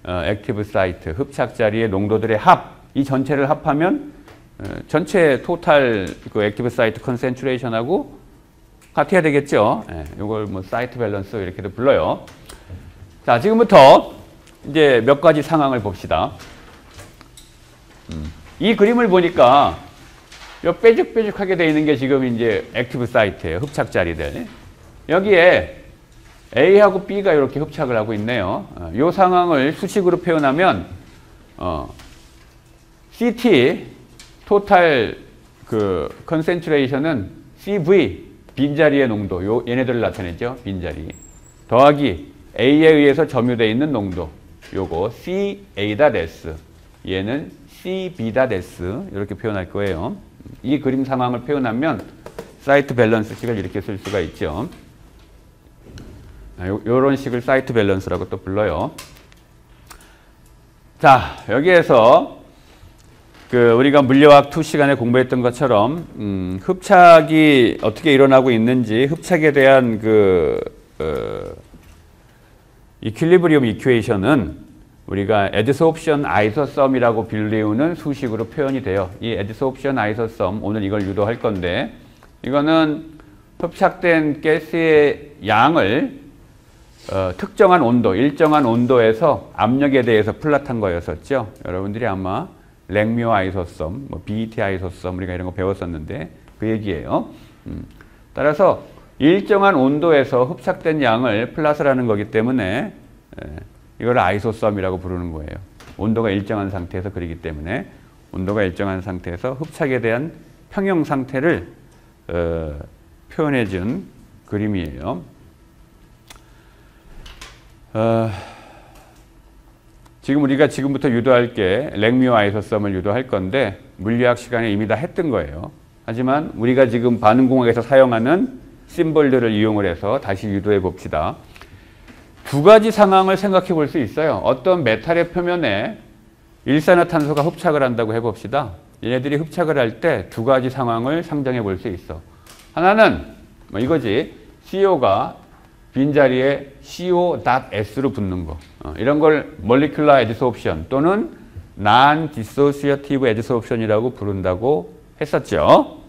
액티브 사이트 흡착 자리의 농도들의 합, 이 전체를 합하면 전체 토탈 그 액티브 사이트 컨센트레이션하고 같아야 되겠죠. 이걸 뭐 사이트 밸런스 이렇게도 불러요. 자, 지금부터 이제 몇 가지 상황을 봅시다. 이 그림을 보니까 요 뾰족뾰족하게 되어 있는 게 지금 이제 액티브 사이트예요. 흡착 자리들. 여기에 A하고 B가 이렇게 흡착을 하고 있네요. 이 상황을 수식으로 표현하면 CT 토탈 그 컨센트레이션은 CV 빈자리의 농도 얘네들을 나타내죠. 빈자리 더하기 A에 의해서 점유되어 있는 농도 요거 CA.S 얘는 CB.S 이렇게 표현할 거예요. 이 그림 상황을 표현하면 사이트 밸런스 식을 이렇게 쓸 수가 있죠. 요런 식을 사이트 밸런스라고 또 불러요. 자, 여기에서 우리가 물리화학 2 시간에 공부했던 것처럼 흡착이 어떻게 일어나고 있는지 흡착에 대한 이퀄리브리움 이퀘이션은 우리가 애드소옵션 아이소썸이라고 불리우는 수식으로 표현이 돼요. 이 애드소옵션 아이소썸 오늘 이걸 유도할 건데 이거는 흡착된 가스의 양을 특정한 온도, 일정한 온도에서 압력에 대해서 플랫한 거였었죠. 여러분들이 아마 랭뮤 아이소썸, 뭐 BET 아이소썸 우리가 이런 거 배웠었는데 그 얘기예요. 따라서 일정한 온도에서 흡착된 양을 플러스를 하는 거기 때문에 이걸 아이소썸이라고 부르는 거예요. 온도가 일정한 상태에서 그리기 때문에 온도가 일정한 상태에서 흡착에 대한 평형 상태를 표현해 준 그림이에요. 지금 우리가 지금부터 유도할 게 랭뮤 아이소썸을 유도할 건데 물리학 시간에 이미 다 했던 거예요. 하지만 우리가 지금 반응공학에서 사용하는 심볼들을 이용을 해서 다시 유도해 봅시다. 두 가지 상황을 생각해 볼 수 있어요. 어떤 메탈의 표면에 일산화탄소가 흡착을 한다고 해봅시다. 얘네들이 흡착을 할 때 두 가지 상황을 상정해 볼 수 있어. 하나는 뭐 이거지. CO가 빈자리에 CO.S로 붙는 거. 이런 걸 molecular adsorption 또는 non-dissociative adsorption이라고 부른다고 했었죠.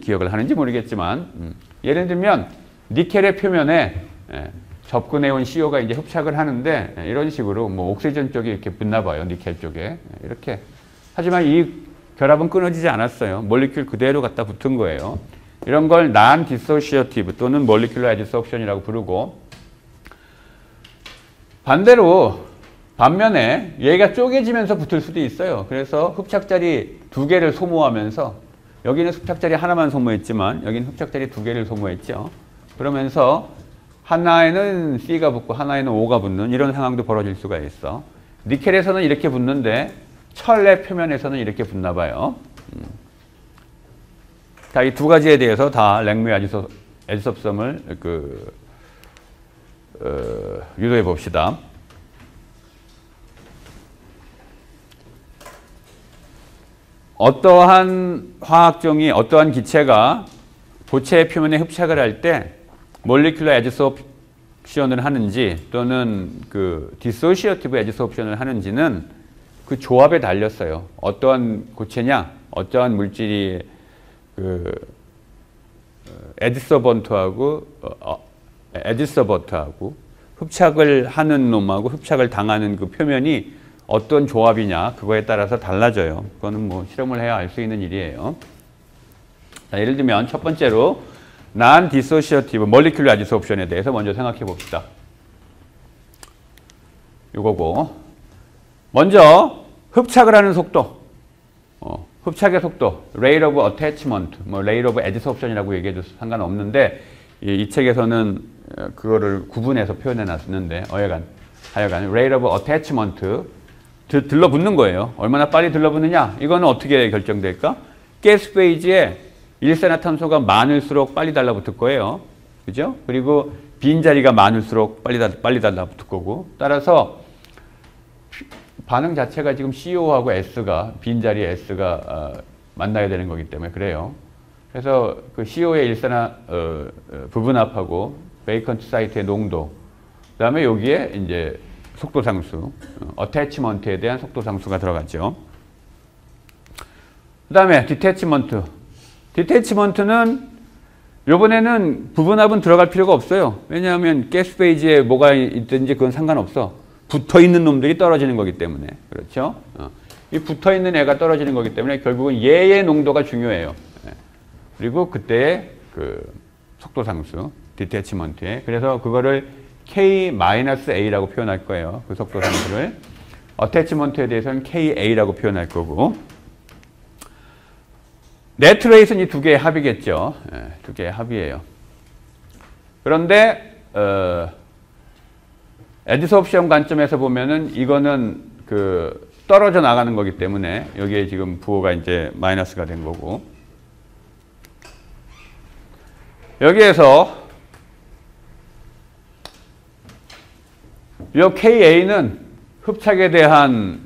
기억을 하는지 모르겠지만 예를 들면 니켈의 표면에 접근해온 CO가 이제 흡착을 하는데 이런 식으로 뭐 옥시전 쪽에 이렇게 붙나 봐요. 니켈 쪽에. 이렇게. 하지만 이 결합은 끊어지지 않았어요. 몰리큘 그대로 갖다 붙은 거예요. 이런 걸 non-dissociative 또는 molecular adsorption이라고 부르고 반면에 얘가 쪼개지면서 붙을 수도 있어요. 그래서 흡착자리 두 개를 소모하면서 여기는 흡착자리 하나만 소모했지만 여기는 흡착자리 두 개를 소모했죠. 그러면서 하나에는 C가 붙고 하나에는 O가 붙는 이런 상황도 벌어질 수가 있어. 니켈에서는 이렇게 붙는데 철의 표면에서는 이렇게 붙나 봐요. 자, 이 두 가지에 대해서 다 랭뮤 애드소썸을 유도해 봅시다. 어떠한 화학종이, 어떠한 기체가 고체의 표면에 흡착을 할 때 몰리큘러 애드소옵션을 하는지 또는 그 디소시어티브 애드소옵션을 하는지는 그 조합에 달렸어요. 어떠한 고체냐, 어떠한 물질이 그 애드서번트하고 흡착을 하는 놈하고 흡착을 당하는 그 표면이 어떤 조합이냐, 그거에 따라서 달라져요. 그거는 뭐 실험을 해야 알 수 있는 일이에요. 자, 예를 들면 첫 번째로 non-dissociative molecular adsorption에 대해서 먼저 생각해 봅시다. 요거고, 먼저 흡착을 하는 속도, 흡착의 속도, rate of attachment, 뭐 rate of adsorption이라고 얘기해도 상관없는데 이 책에서는 그거를 구분해서 표현해 놨는데 하여간 rate of attachment, 들러붙는 거예요. 얼마나 빨리 들러붙느냐? 이거는 어떻게 결정될까? 가스 페이지에 일산화탄소가 많을수록 빨리 달라붙을 거예요. 그죠? 그리고 빈자리가 많을수록 빨리 달라붙을 거고, 따라서 반응 자체가 지금 CO하고 S가, 빈자리 S가 만나야 되는 거기 때문에 그래요. 그래서 그 CO의 일산화 부분압하고 베이컨트 사이트의 농도, 그 다음에 여기에 이제 속도 상수, 어태치먼트에 대한 속도 상수가 들어갔죠. 그 다음에 디태치먼트. 디태치먼트는 요번에는 부분압은 들어갈 필요가 없어요. 왜냐하면 가스 페이지에 뭐가 있든지 그건 상관없어. 붙어있는 놈들이 떨어지는 거기 때문에. 그렇죠? 이 붙어있는 애가 떨어지는 거기 때문에 결국은 얘의 농도가 중요해요. 그리고 그때의 그 속도 상수, 디태치먼트에. 그래서 그거를 K-A라고 표현할 거예요. 그 속도 상수를. 어태치먼트에 대해서는 KA라고 표현할 거고. 네트레이스는 이 두 개의 합이겠죠. 두 개의 합이에요. 그런데 애드소옵션 관점에서 보면은 이거는 그 떨어져 나가는 거기 때문에 여기에 지금 부호가 이제 마이너스가 된 거고. 여기에서 이 KA는 흡착에 대한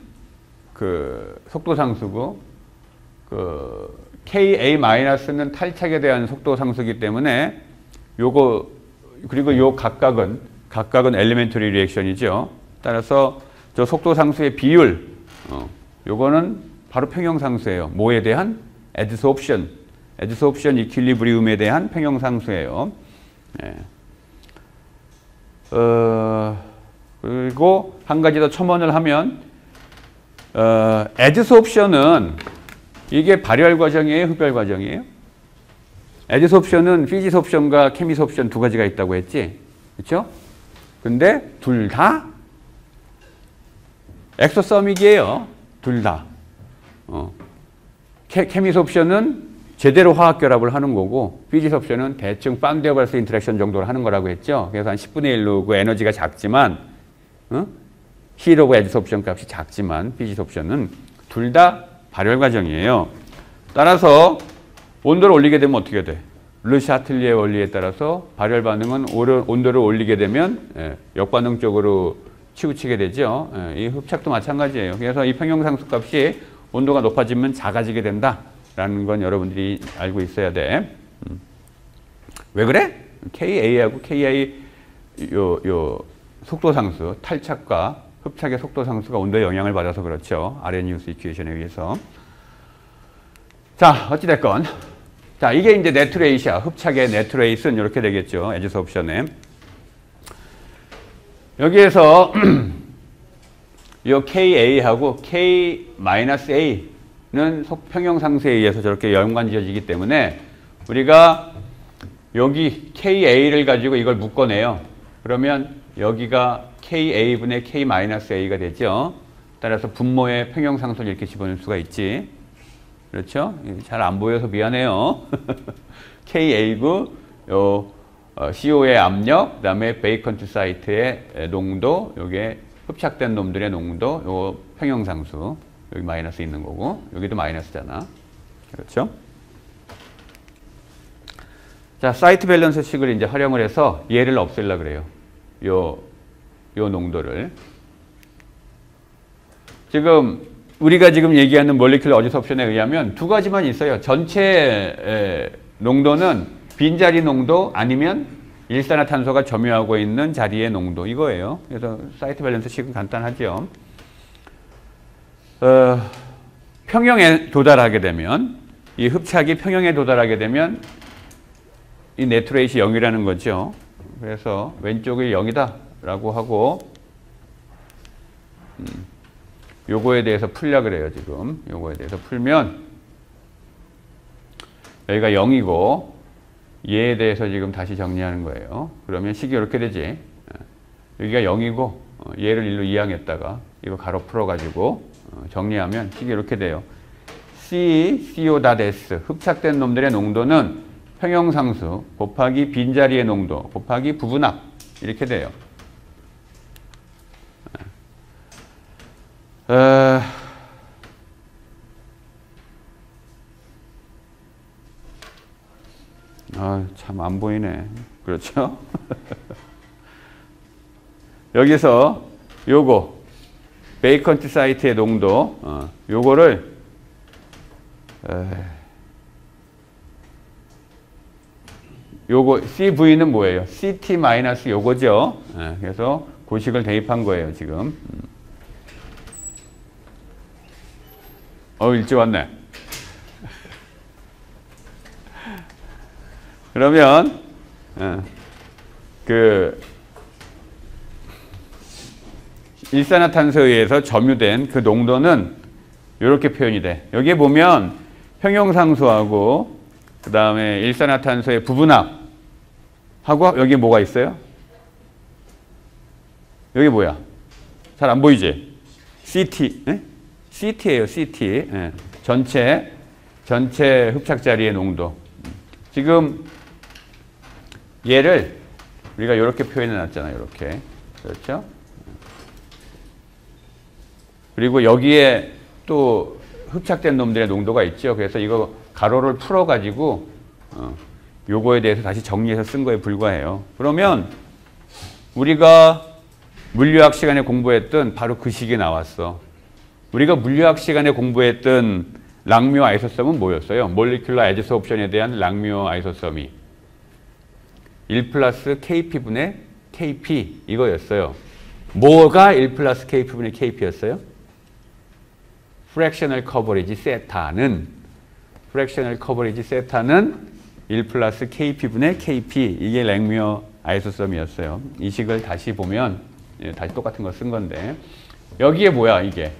그 속도 상수고, 그 KA-는 탈착에 대한 속도 상수이기 때문에 요거, 그리고 요 각각은 엘리멘터리 리액션이죠. 따라서 저 속도 상수의 비율, 요거는 바로 평형 상수예요. 뭐에 대한? 애드소옵션 이퀄리브리움에 대한 평형 상수예요. 예. 그리고 한 가지 더 첨언을 하면, 애드소옵션은 이게 발열 과정이에요, 흡열 과정이에요? 애드소옵션은 피지소옵션과 케미소옵션 두 가지가 있다고 했지, 그렇죠? 근데 둘 다 엑소서믹이에요, 둘 다. 케미소옵션은 제대로 화학 결합을 하는 거고, 피지소옵션은 대충 판데어발스 인터랙션 정도로 하는 거라고 했죠. 그래서 한 10분의 1로 그 에너지가 작지만, 힐 오브 애드소옵션 값이 작지만 피지소옵션은 둘 다 발열 과정이에요. 따라서 온도를 올리게 되면 어떻게 돼? 르샤틀리의 원리에 따라서 발열 반응은 온도를 올리게 되면 역반응 쪽으로 치우치게 되죠. 이 흡착도 마찬가지예요. 그래서 이 평형상수 값이 온도가 높아지면 작아지게 된다라는 건 여러분들이 알고 있어야 돼. 왜 그래? KA하고 KI 요 속도상수, 탈착과 흡착의 속도상수가 온도에 영향을 받아서 그렇죠. 아레니우스 이퀘이션에 의해서. 자, 어찌됐건. 자, 이게 이제 네트레이시야. 흡착의 네트레이스는 이렇게 되겠죠. 애드소옵션에. 여기에서 이 KA하고 K-A는 평형상수에 의해서 저렇게 연관 지어지기 때문에 우리가 여기 KA를 가지고 이걸 묶어내요. 그러면 여기가 KA분의 K-A가 되죠. 따라서 분모의 평형상수를 이렇게 집어넣을 수가 있지. 그렇죠? 잘 안 보여서 미안해요. KA고 CO의 압력, 그 다음에 베이컨트 사이트의 농도, 요게 흡착된 놈들의 농도, 요 평형상수. 여기 마이너스 있는 거고, 여기도 마이너스잖아. 그렇죠? 자, 사이트 밸런스식을 이제 활용을 해서 얘를 없애려고 그래요. 요 농도를. 지금 우리가 지금 얘기하는 몰리큘러 어지섭션에 의하면 두 가지만 있어요. 전체 농도는 빈자리 농도 아니면 일산화탄소가 점유하고 있는 자리의 농도 이거예요. 그래서 사이트 밸런스 식은 간단하죠. 평형에 도달하게 되면 이 흡착이 평형에 도달하게 되면 이 네트레이시 0이라는 거죠. 그래서 왼쪽이 0이다 라고 하고 요거에 대해서 풀려 그래요. 지금 요거에 대해서 풀면 여기가 0이고 얘에 대해서 지금 다시 정리하는 거예요. 그러면 식이 이렇게 되지. 여기가 0이고 얘를 1로 이항했다가 이거 가로 풀어가지고 정리하면 식이 이렇게 돼요. CO.S 흡착된 놈들의 농도는 평형상수 곱하기 빈자리의 농도 곱하기 부분압 이렇게 돼요. 참 안 보이네. 그렇죠? 여기서 요거 베이컨트 사이트의 농도 요거를 요거 CV는 뭐예요? CT 마이너스 요거죠. 그래서 고식을 대입한 거예요, 지금. 일찍 왔네. 그러면 그 일산화탄소에 의해서 점유된 그 농도는 이렇게 표현이 돼. 여기에 보면 평형상수하고 그 다음에 일산화탄소의 부분압하고 여기 뭐가 있어요? 여기 뭐야? 잘 안 보이지? CT. CT예요, CT. 전체 흡착자리의 농도. 지금 얘를 우리가 이렇게 표현해 놨잖아요. 이렇게. 그렇죠? 그리고 여기에 또 흡착된 놈들의 농도가 있죠. 그래서 이거 가로를 풀어가지고 요거에 대해서 다시 정리해서 쓴 거에 불과해요. 그러면 우리가 물리학 시간에 공부했던 바로 그 식이 나왔어. 우리가 물리학 시간에 공부했던 랑뮤어 아이소섬은 뭐였어요? 몰리큘러 애지소옵션에 대한 랑뮤어 아이소섬이 1 플러스 KP분의 KP 이거였어요. 뭐가 1 플러스 KP분의 KP였어요? 프랙셔널 커버리지 세타는 1 플러스 KP분의 KP 이게 랑뮤어 아이소섬이었어요. 이 식을 다시 보면 다시 똑같은 거 쓴 건데 여기에 뭐야 이게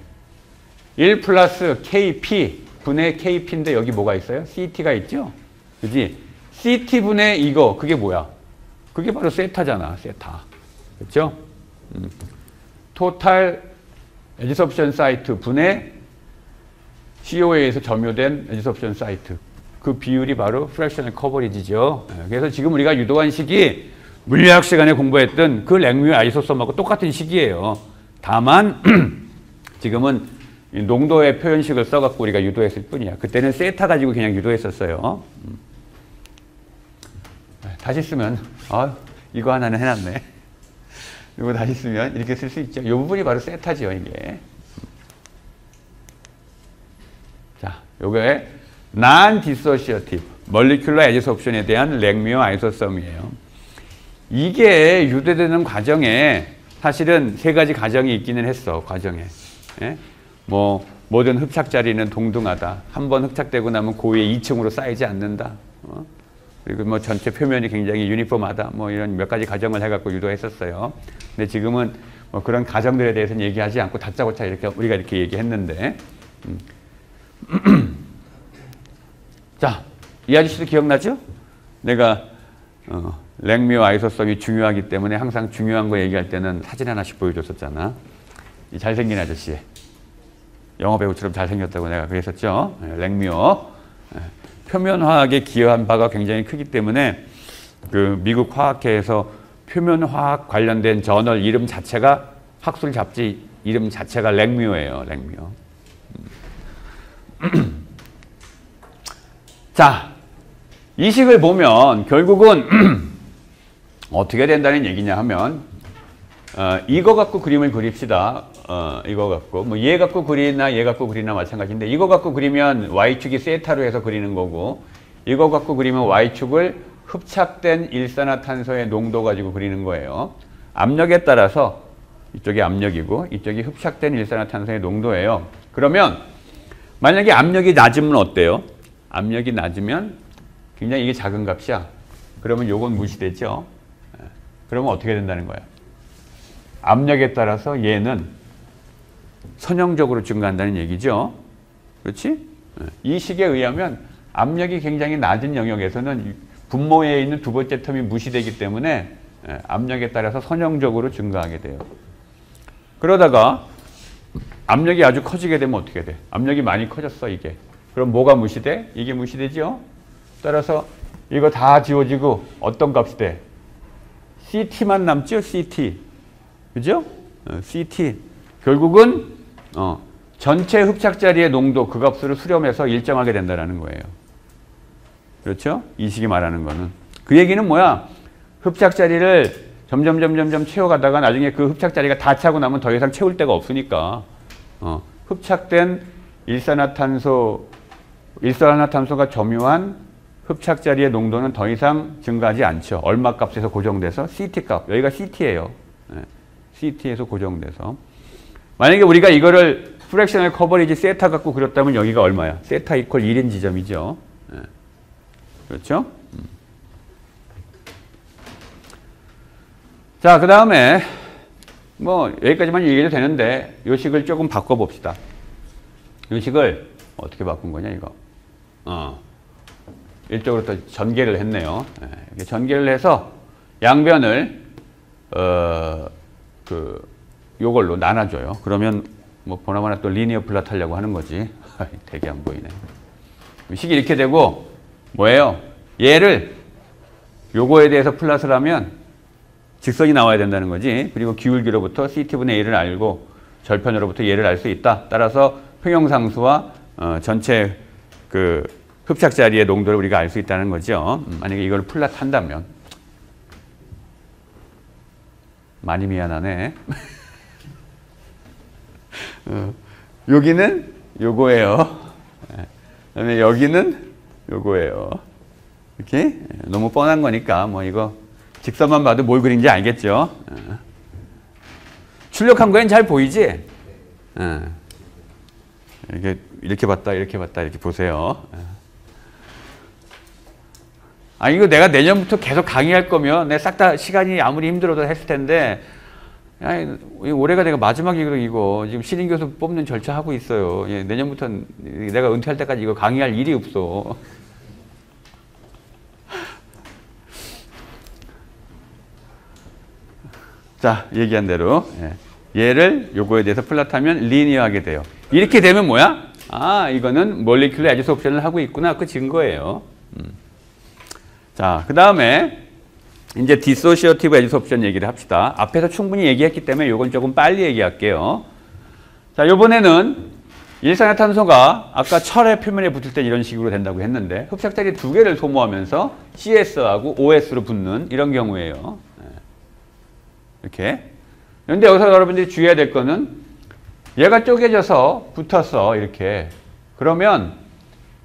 1 플러스 KP분의 KP인데 여기 뭐가 있어요? CT가 있죠? 그지? CT분의 이거 그게 뭐야? 그게 바로 세타잖아. 세타. 그렇죠? 토탈 애지섭션 사이트 분의 COA에서 점유된 애지섭션 사이트. 그 비율이 바로 프랙셔널 커버리지죠. 그래서 지금 우리가 유도한 식이 물리학 시간에 공부했던 그 랑뮤어 아이소섬하고 똑같은 식이에요. 다만 지금은 농도의 표현식을 써갖고 우리가 유도했을 뿐이야. 그때는 세타 가지고 그냥 유도했었어요. 다시 쓰면 이거 하나는 해놨네. 이거 다시 쓰면 이렇게 쓸 수 있죠. 이 부분이 바로 세타죠. 이게. 자, 요게 non-dissociative molecular adsorption에 대한 랑뮤어 아이소섬이에요. 이게 유도되는 과정에 사실은 세 가지 과정이 있기는 했어. 과정에. 예? 뭐 모든 흡착 자리는 동등하다. 한 번 흡착되고 나면 그 위에 2층으로 쌓이지 않는다. 그리고 뭐 전체 표면이 굉장히 유니폼하다. 뭐 이런 몇 가지 가정을 해갖고 유도했었어요. 근데 지금은 뭐 그런 가정들에 대해서는 얘기하지 않고 다짜고짜 이렇게 우리가 이렇게 얘기했는데. 자, 이 아저씨도 기억나죠? 내가 랑뮤어 아이소섬이 중요하기 때문에 항상 중요한 거 얘기할 때는 사진 하나씩 보여줬었잖아. 이 잘생긴 아저씨. 영어 배우처럼 잘생겼다고 내가 그랬었죠. 랑뮤어. 표면화학에 기여한 바가 굉장히 크기 때문에 그 미국 화학회에서 표면화학 관련된 저널 이름 자체가 학술 잡지 이름 자체가 랑뮤어예요. 랑뮤어. 자, 이 식을 보면 결국은 어떻게 된다는 얘기냐 하면 이거 갖고 그림을 그립시다. 이거 갖고 뭐 얘 갖고 그리나 얘 갖고 그리나 마찬가지인데 이거 갖고 그리면 y축이 세타로 해서 그리는 거고 이거 갖고 그리면 y축을 흡착된 일산화탄소의 농도 가지고 그리는 거예요. 압력에 따라서 이쪽이 압력이고 이쪽이 흡착된 일산화탄소의 농도예요. 그러면 만약에 압력이 낮으면 어때요? 압력이 낮으면 굉장히 이게 작은 값이야. 그러면 요건 무시되죠. 그러면 어떻게 된다는 거야? 압력에 따라서 얘는 선형적으로 증가한다는 얘기죠. 그렇지? 이 식에 의하면 압력이 굉장히 낮은 영역에서는 분모에 있는 두 번째 텀이 무시되기 때문에 압력에 따라서 선형적으로 증가하게 돼요. 그러다가 압력이 아주 커지게 되면 어떻게 돼? 압력이 많이 커졌어 이게. 그럼 뭐가 무시돼? 이게 무시되죠? 따라서 이거 다 지워지고 어떤 값이 돼? CT만 남죠? CT. 그죠? CT. 결국은 전체 흡착자리의 농도 그 값으로 수렴해서 일정하게 된다는 거예요. 그렇죠? 이 식이 말하는 거는. 그 얘기는 뭐야? 흡착자리를 점점 채워가다가 나중에 그 흡착자리가 다 차고 나면 더 이상 채울 데가 없으니까 흡착된 일산화탄소가 점유한 흡착자리의 농도는 더 이상 증가하지 않죠. 얼마 값에서 고정돼서 CT 값. 여기가 CT예요. CT에서 고정돼서. 만약에 우리가 이거를 프랙셔널 커버리지 세타 갖고 그렸다면 여기가 얼마야? 세타 이퀄 1인 지점이죠. 그렇죠? 자, 그 다음에 뭐 여기까지만 얘기해도 되는데 요 식을 조금 바꿔봅시다. 요 식을 어떻게 바꾼 거냐 이거. 일적으로 또 전개를 했네요. 이렇게 전개를 해서 양변을 요걸로 나눠줘요. 그러면 뭐 보나마나 또 리니어 플랫 하려고 하는 거지. 되게 안 보이네. 식이 이렇게 되고 뭐예요? 얘를 요거에 대해서 플랫을 하면 직선이 나와야 된다는 거지. 그리고 기울기로부터 CT분의 A를 알고 절편으로부터 얘를 알 수 있다. 따라서 평형상수와 전체 그 흡착자리의 농도를 우리가 알 수 있다는 거죠. 만약에 이걸 플랫 한다면. 많이 미안하네. 여기는 요거예요. 그다음에 여기는 요거예요. 이렇게 너무 뻔한 거니까 뭐 이거 직선만 봐도 뭘 그린지 알겠죠. 출력한 거엔 잘 보이지? 이렇게 봤다 이렇게 보세요. 이거 내가 내년부터 계속 강의할 거면 내가 싹 다 시간이 아무리 힘들어도 했을 텐데 올해가 내가 마지막이거든 이거. 지금 신인 교수 뽑는 절차 하고 있어요. 내년부터 내가 은퇴할 때까지 이거 강의할 일이 없어. 자, 얘기한 대로 얘를 요거에 대해서 플랫하면 리니어하게 돼요. 이렇게 되면 뭐야? 이거는 몰리큘러 애지소옵션을 하고 있구나. 그 증거예요. 자, 그 다음에 이제 디소시어티브 애지소옵션 얘기를 합시다. 앞에서 충분히 얘기했기 때문에 요건 조금 빨리 얘기할게요. 자, 요번에는 일산화탄소가 아까 철의 표면에 붙을 때 이런 식으로 된다고 했는데 흡착자리 두 개를 소모하면서 CS하고 OS로 붙는 이런 경우예요. 이렇게. 그런데 여기서 여러분들이 주의해야 될 거는 얘가 쪼개져서 붙었어. 이렇게. 그러면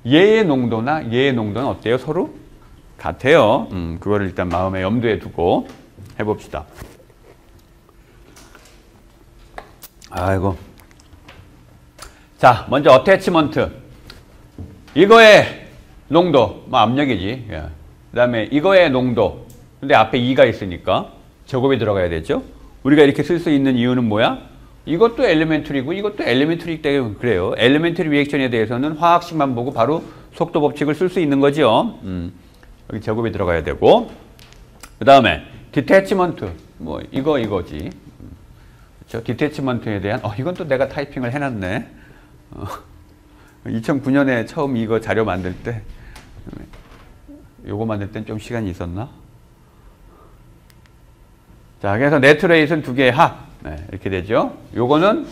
얘의 농도나 얘의 농도는 어때요? 서로 같아요. 그거를 일단 마음에 염두에 두고 해봅시다. 아이고. 자, 먼저 어태치먼트. 이거의 농도, 뭐 압력이지. 그 다음에 이거의 농도. 근데 앞에 2가 있으니까 제곱이 들어가야 되죠. 우리가 이렇게 쓸 수 있는 이유는 뭐야? 이것도 엘리멘터리고 이것도 엘리멘터리 때문에 그래요. 엘리멘터리 리액션에 대해서는 화학식만 보고 바로 속도 법칙을 쓸 수 있는 거죠. 여기 제곱이 들어가야 되고. 그 다음에 디태치먼트. 뭐 이거지. 그렇죠? 디태치먼트에 대한 이건 또 내가 타이핑을 해놨네. 2009년에 처음 이거 자료 만들 때 요거 만들 땐 좀 시간이 있었나? 자, 그래서 네트레이트는 두 개의 합. 이렇게 되죠. 요거는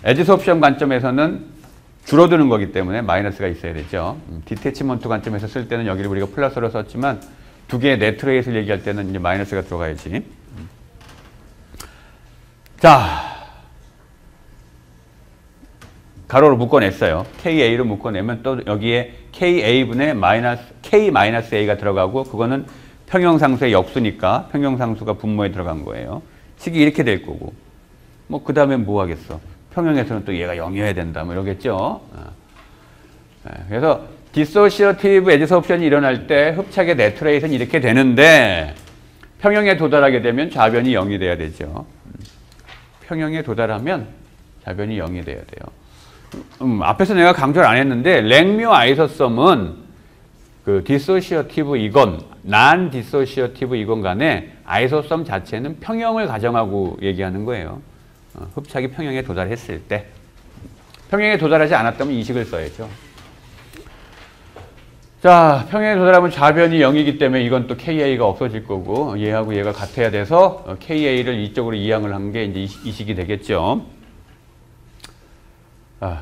애지소옵션 관점에서는 줄어드는 거기 때문에 마이너스가 있어야 되죠. 디태치먼트 관점에서 쓸 때는 여기를 우리가 플러스로 썼지만 두 개의 네트레이트를 얘기할 때는 이제 마이너스가 들어가야지. 자, 가로로 묶어냈어요. KA로 묶어내면 또 여기에 KA분의 K-A가 들어가고 그거는 평형상수의 역수니까 평형상수가 분모에 들어간 거예요. 식이 이렇게 될 거고 뭐 그 다음에 뭐 하겠어. 평형에서는 또 얘가 0이어야 된다 뭐 이러겠죠. 그래서 디소시어티브 에디소옵션이 일어날 때 흡착의 네트레이트는 이렇게 되는데 평형에 도달하게 되면 좌변이 0이 돼야 되죠. 평형에 도달하면 좌변이 0이 돼야 돼요. 앞에서 내가 강조를 안 했는데 랭뮤 아이소섬은 그 디소시어티브이건 난 디소시어티브이건 간에 아이소섬 자체는 평형을 가정하고 얘기하는 거예요. 흡착이 평형에 도달했을 때. 평형에 도달하지 않았다면 이 식을 써야죠. 자, 평형에 도달하면 좌변이 0이기 때문에 이건 또 KA가 없어질 거고 얘하고 얘가 같아야 돼서 KA를 이쪽으로 이항을 한 게 이제 이 식이 되겠죠.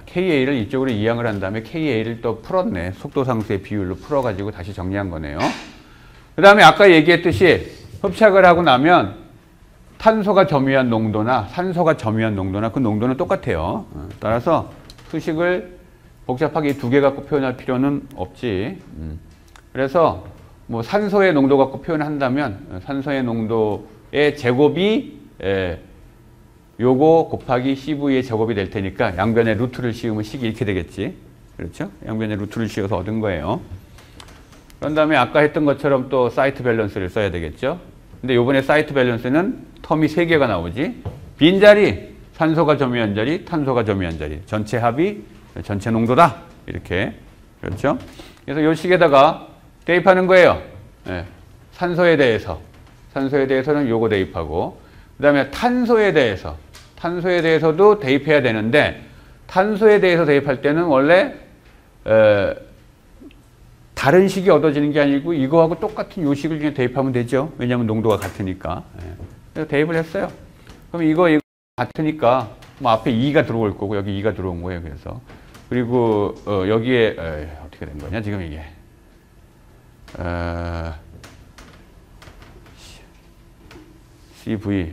KA를 이쪽으로 이항을 한 다음에 KA를 또 풀었네. 속도상수의 비율로 풀어가지고 다시 정리한 거네요. 그 다음에 아까 얘기했듯이 흡착을 하고 나면 탄소가 점유한 농도나 산소가 점유한 농도나 그 농도는 똑같아요. 따라서 수식을 복잡하게 두 개 갖고 표현할 필요는 없지. 그래서 뭐 산소의 농도 갖고 표현한다면 산소의 농도의 제곱이 요거 곱하기 CV의 제곱이 될 테니까 양변에 루트를 씌우면 식이 이렇게 되겠지. 그렇죠? 양변에 루트를 씌워서 얻은 거예요. 그런 다음에 아까 했던 것처럼 또 사이트 밸런스를 써야 되겠죠. 근데 요번에 사이트 밸런스는 텀이 3개가 나오지. 빈자리, 산소가 점유한 자리, 탄소가 점유한 자리. 전체 합이 전체 농도다. 이렇게. 그렇죠? 그래서 요 식에다가 대입하는 거예요. 네. 산소에 대해서는 요거 대입하고 그 다음에 탄소에 대해서도 대입해야 되는데 탄소에 대해서 대입할 때는 원래 다른 식이 얻어지는 게 아니고 이거하고 똑같은 요 식을 그냥 대입하면 되죠. 왜냐하면 농도가 같으니까. 그래서 대입을 했어요. 그럼 이거 같으니까 뭐 앞에 2가 들어올 거고 여기 2가 들어온 거예요. 그래서 그리고 여기에 어떻게 된 거냐 지금 이게 CV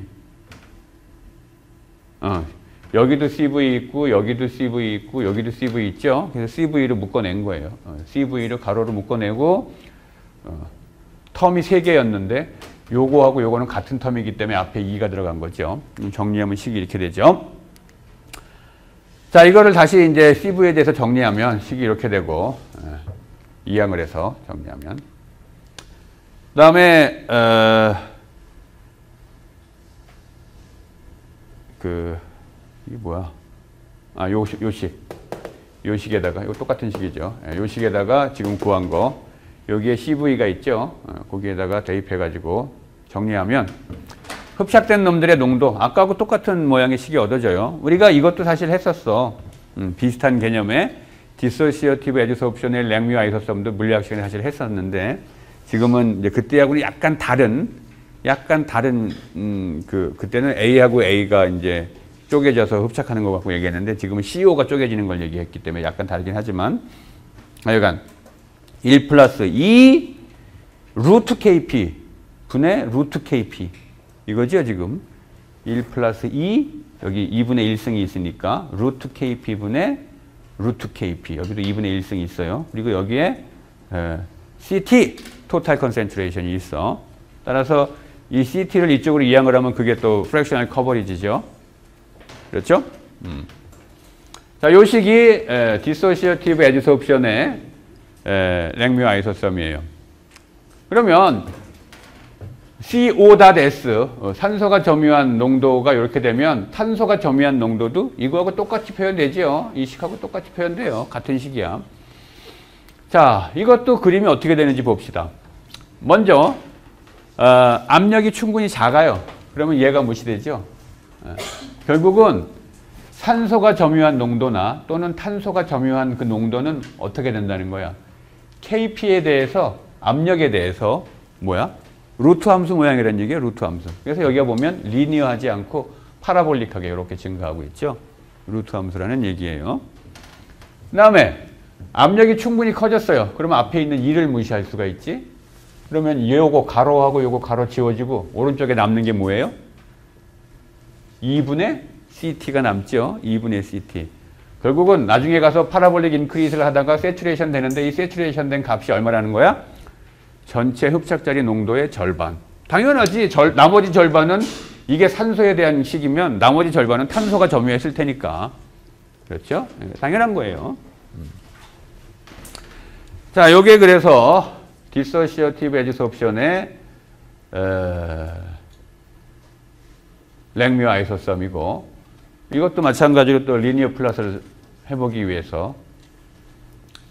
여기도 CV 있고 여기도 CV 있고 여기도 CV 있죠. 그래서 CV를 묶어낸 거예요. CV를 가로로 묶어내고 텀이 3개였는데 요거하고 요거는 같은 텀이기 때문에 앞에 2가 들어간 거죠. 정리하면 식이 이렇게 되죠. 자, 이거를 다시 이제 CV에 대해서 정리하면 식이 이렇게 되고 이항을 해서 정리하면 그 다음에 이게 뭐야? 요 식에다가, 이거 똑같은 식이죠. 요 식에다가 지금 구한 거, 여기에 CV가 있죠. 거기에다가 대입해가지고 정리하면 흡착된 놈들의 농도, 아까하고 똑같은 모양의 식이 얻어져요. 우리가 이것도 사실 했었어. 비슷한 개념의 디소시어티브 에디소옵션의 랭뮤 아이소섬도 물리학 시간에 사실 했었는데 지금은 이제 그때하고는 약간 다른 그때는 A하고 A가 이제 쪼개져서 흡착하는 거 갖고 얘기했는데 지금은 CO가 쪼개지는 걸 얘기했기 때문에 약간 다르긴 하지만 하여간 1 플러스 2 루트 KP 분의 루트 KP 이거죠 지금 1 플러스 2 여기 2분의 1승이 있으니까 루트 KP 분의 루트 KP 여기도 2분의 1승이 있어요. 그리고 여기에 CT 토탈 컨센트레이션이 있어. 따라서 이 CT를 이쪽으로 이항을 하면 그게 또 프랙셔널 커버리지죠. 그렇죠? 자, 요 식이 디소시어티브 에디소옵션의 랭뮤 아이소섬이에요. 그러면 CO.S 산소가 점유한 농도가 이렇게 되면 탄소가 점유한 농도도 이거하고 똑같이 표현되죠. 이 식하고 똑같이 표현돼요. 같은 식이야. 자, 이것도 그림이 어떻게 되는지 봅시다. 먼저 압력이 충분히 작아요. 그러면 얘가 무시되죠. 결국은 산소가 점유한 농도나 또는 탄소가 점유한 그 농도는 어떻게 된다는 거야. KP에 대해서 압력에 대해서 뭐야? 루트 함수 모양이라는 얘기예요. 루트 함수. 그래서 여기가 보면 리니어하지 않고 파라볼릭하게 이렇게 증가하고 있죠. 루트 함수라는 얘기예요. 그 다음에 압력이 충분히 커졌어요. 그러면 앞에 있는 2를 무시할 수가 있지. 그러면 요거 가로하고 요거 가로 지워지고 오른쪽에 남는 게 뭐예요? 2분의 CT가 남죠. 2분의 CT. 결국은 나중에 가서 파라볼릭 인크리스를 하다가 세츄레이션 되는데 이 세츄레이션 된 값이 얼마라는 거야? 전체 흡착자리 농도의 절반. 당연하지. 나머지 절반은 이게 산소에 대한 식이면 나머지 절반은 탄소가 점유했을 테니까. 그렇죠? 당연한 거예요. 자, 요게 그래서 디소시어티브 애지소옵션의 랭뮤 아이소썸이고 이것도 마찬가지로 또 리니어 플롯을 해보기 위해서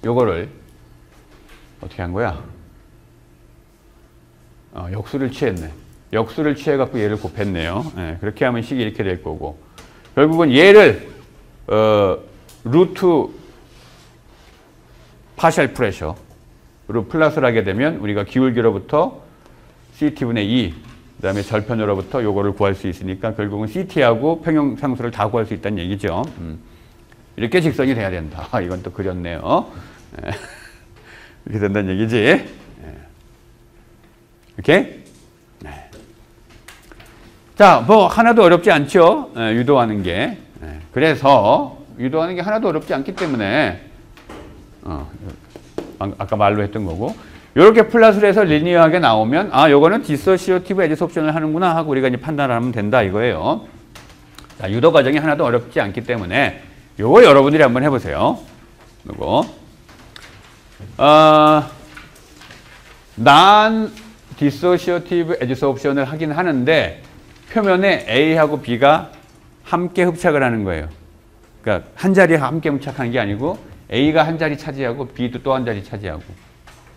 요거를 어떻게 한 거야? 역수를 취했네. 역수를 취해갖고 얘를 곱했네요. 네, 그렇게 하면 식이 이렇게 될 거고 결국은 얘를 루트 파셜 프레셔로 플러스를 하게 되면 우리가 기울기로부터 CT분의 2 그 다음에 절편으로부터 요거를 구할 수 있으니까 결국은 CT하고 평형상수를 다 구할 수 있다는 얘기죠. 이렇게 직선이 돼야 된다. 이건 또 그렸네요. 네. 이렇게 된다는 얘기지. 네. 오케이? 네. 자, 뭐 하나도 어렵지 않죠. 네, 유도하는 게. 네. 그래서 유도하는 게 하나도 어렵지 않기 때문에 아까 말로 했던 거고 이렇게 플러스를 해서 리니어하게 나오면 요거는 디소시어티브 애지소옵션을 하는구나 하고 우리가 이제 판단을 하면 된다 이거예요. 자, 유도 과정이 하나도 어렵지 않기 때문에 요거 여러분들이 한번 해보세요. 요거 난 디소시어티브 애지소옵션을 하긴 하는데 표면에 A하고 B가 함께 흡착을 하는 거예요. 그러니까 한 자리에 함께 흡착하는 게 아니고 A가 한 자리 차지하고 B도 또 한 자리 차지하고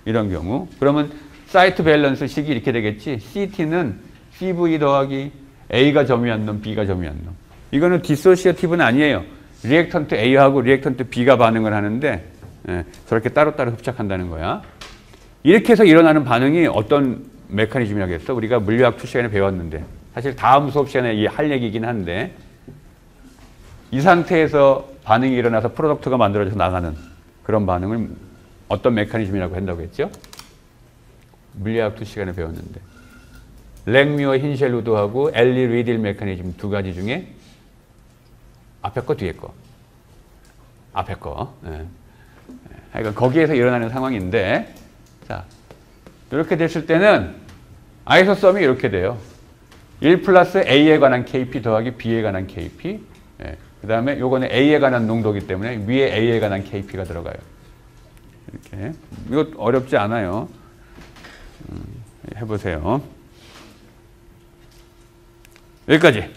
이런 경우 그러면 사이트 밸런스 식이 이렇게 되겠지. CT는 CV 더하기 A가 점유한 놈, B가 점유한 놈. 이거는 디소시어티브는 아니에요. 리액턴트 A하고 리액턴트 B가 반응을 하는데 저렇게 따로따로 흡착한다는 거야. 이렇게 해서 일어나는 반응이 어떤 메커니즘이라겠어? 우리가 물리학 투 시간에 배웠는데 사실 다음 수업 시간에 할 얘기이긴 한데 이 상태에서 반응이 일어나서 프로덕트가 만들어져서 나가는 그런 반응을 어떤 메커니즘이라고 한다고 했죠? 물리학 투 시간에 배웠는데 랭뮤어 힌셸우드하고 엘리 리딜 메커니즘 두 가지 중에 앞에 거 뒤에 거 앞에 거 그러니까 거기에서 일어나는 상황인데 자 이렇게 됐을 때는 아이소썸이 이렇게 돼요. 1 플러스 A에 관한 KP 더하기 B에 관한 KP 그 다음에 요거는 A에 관한 농도이기 때문에 위에 A에 관한 KP가 들어가요. 이렇게. 이거 어렵지 않아요. 해보세요. 여기까지.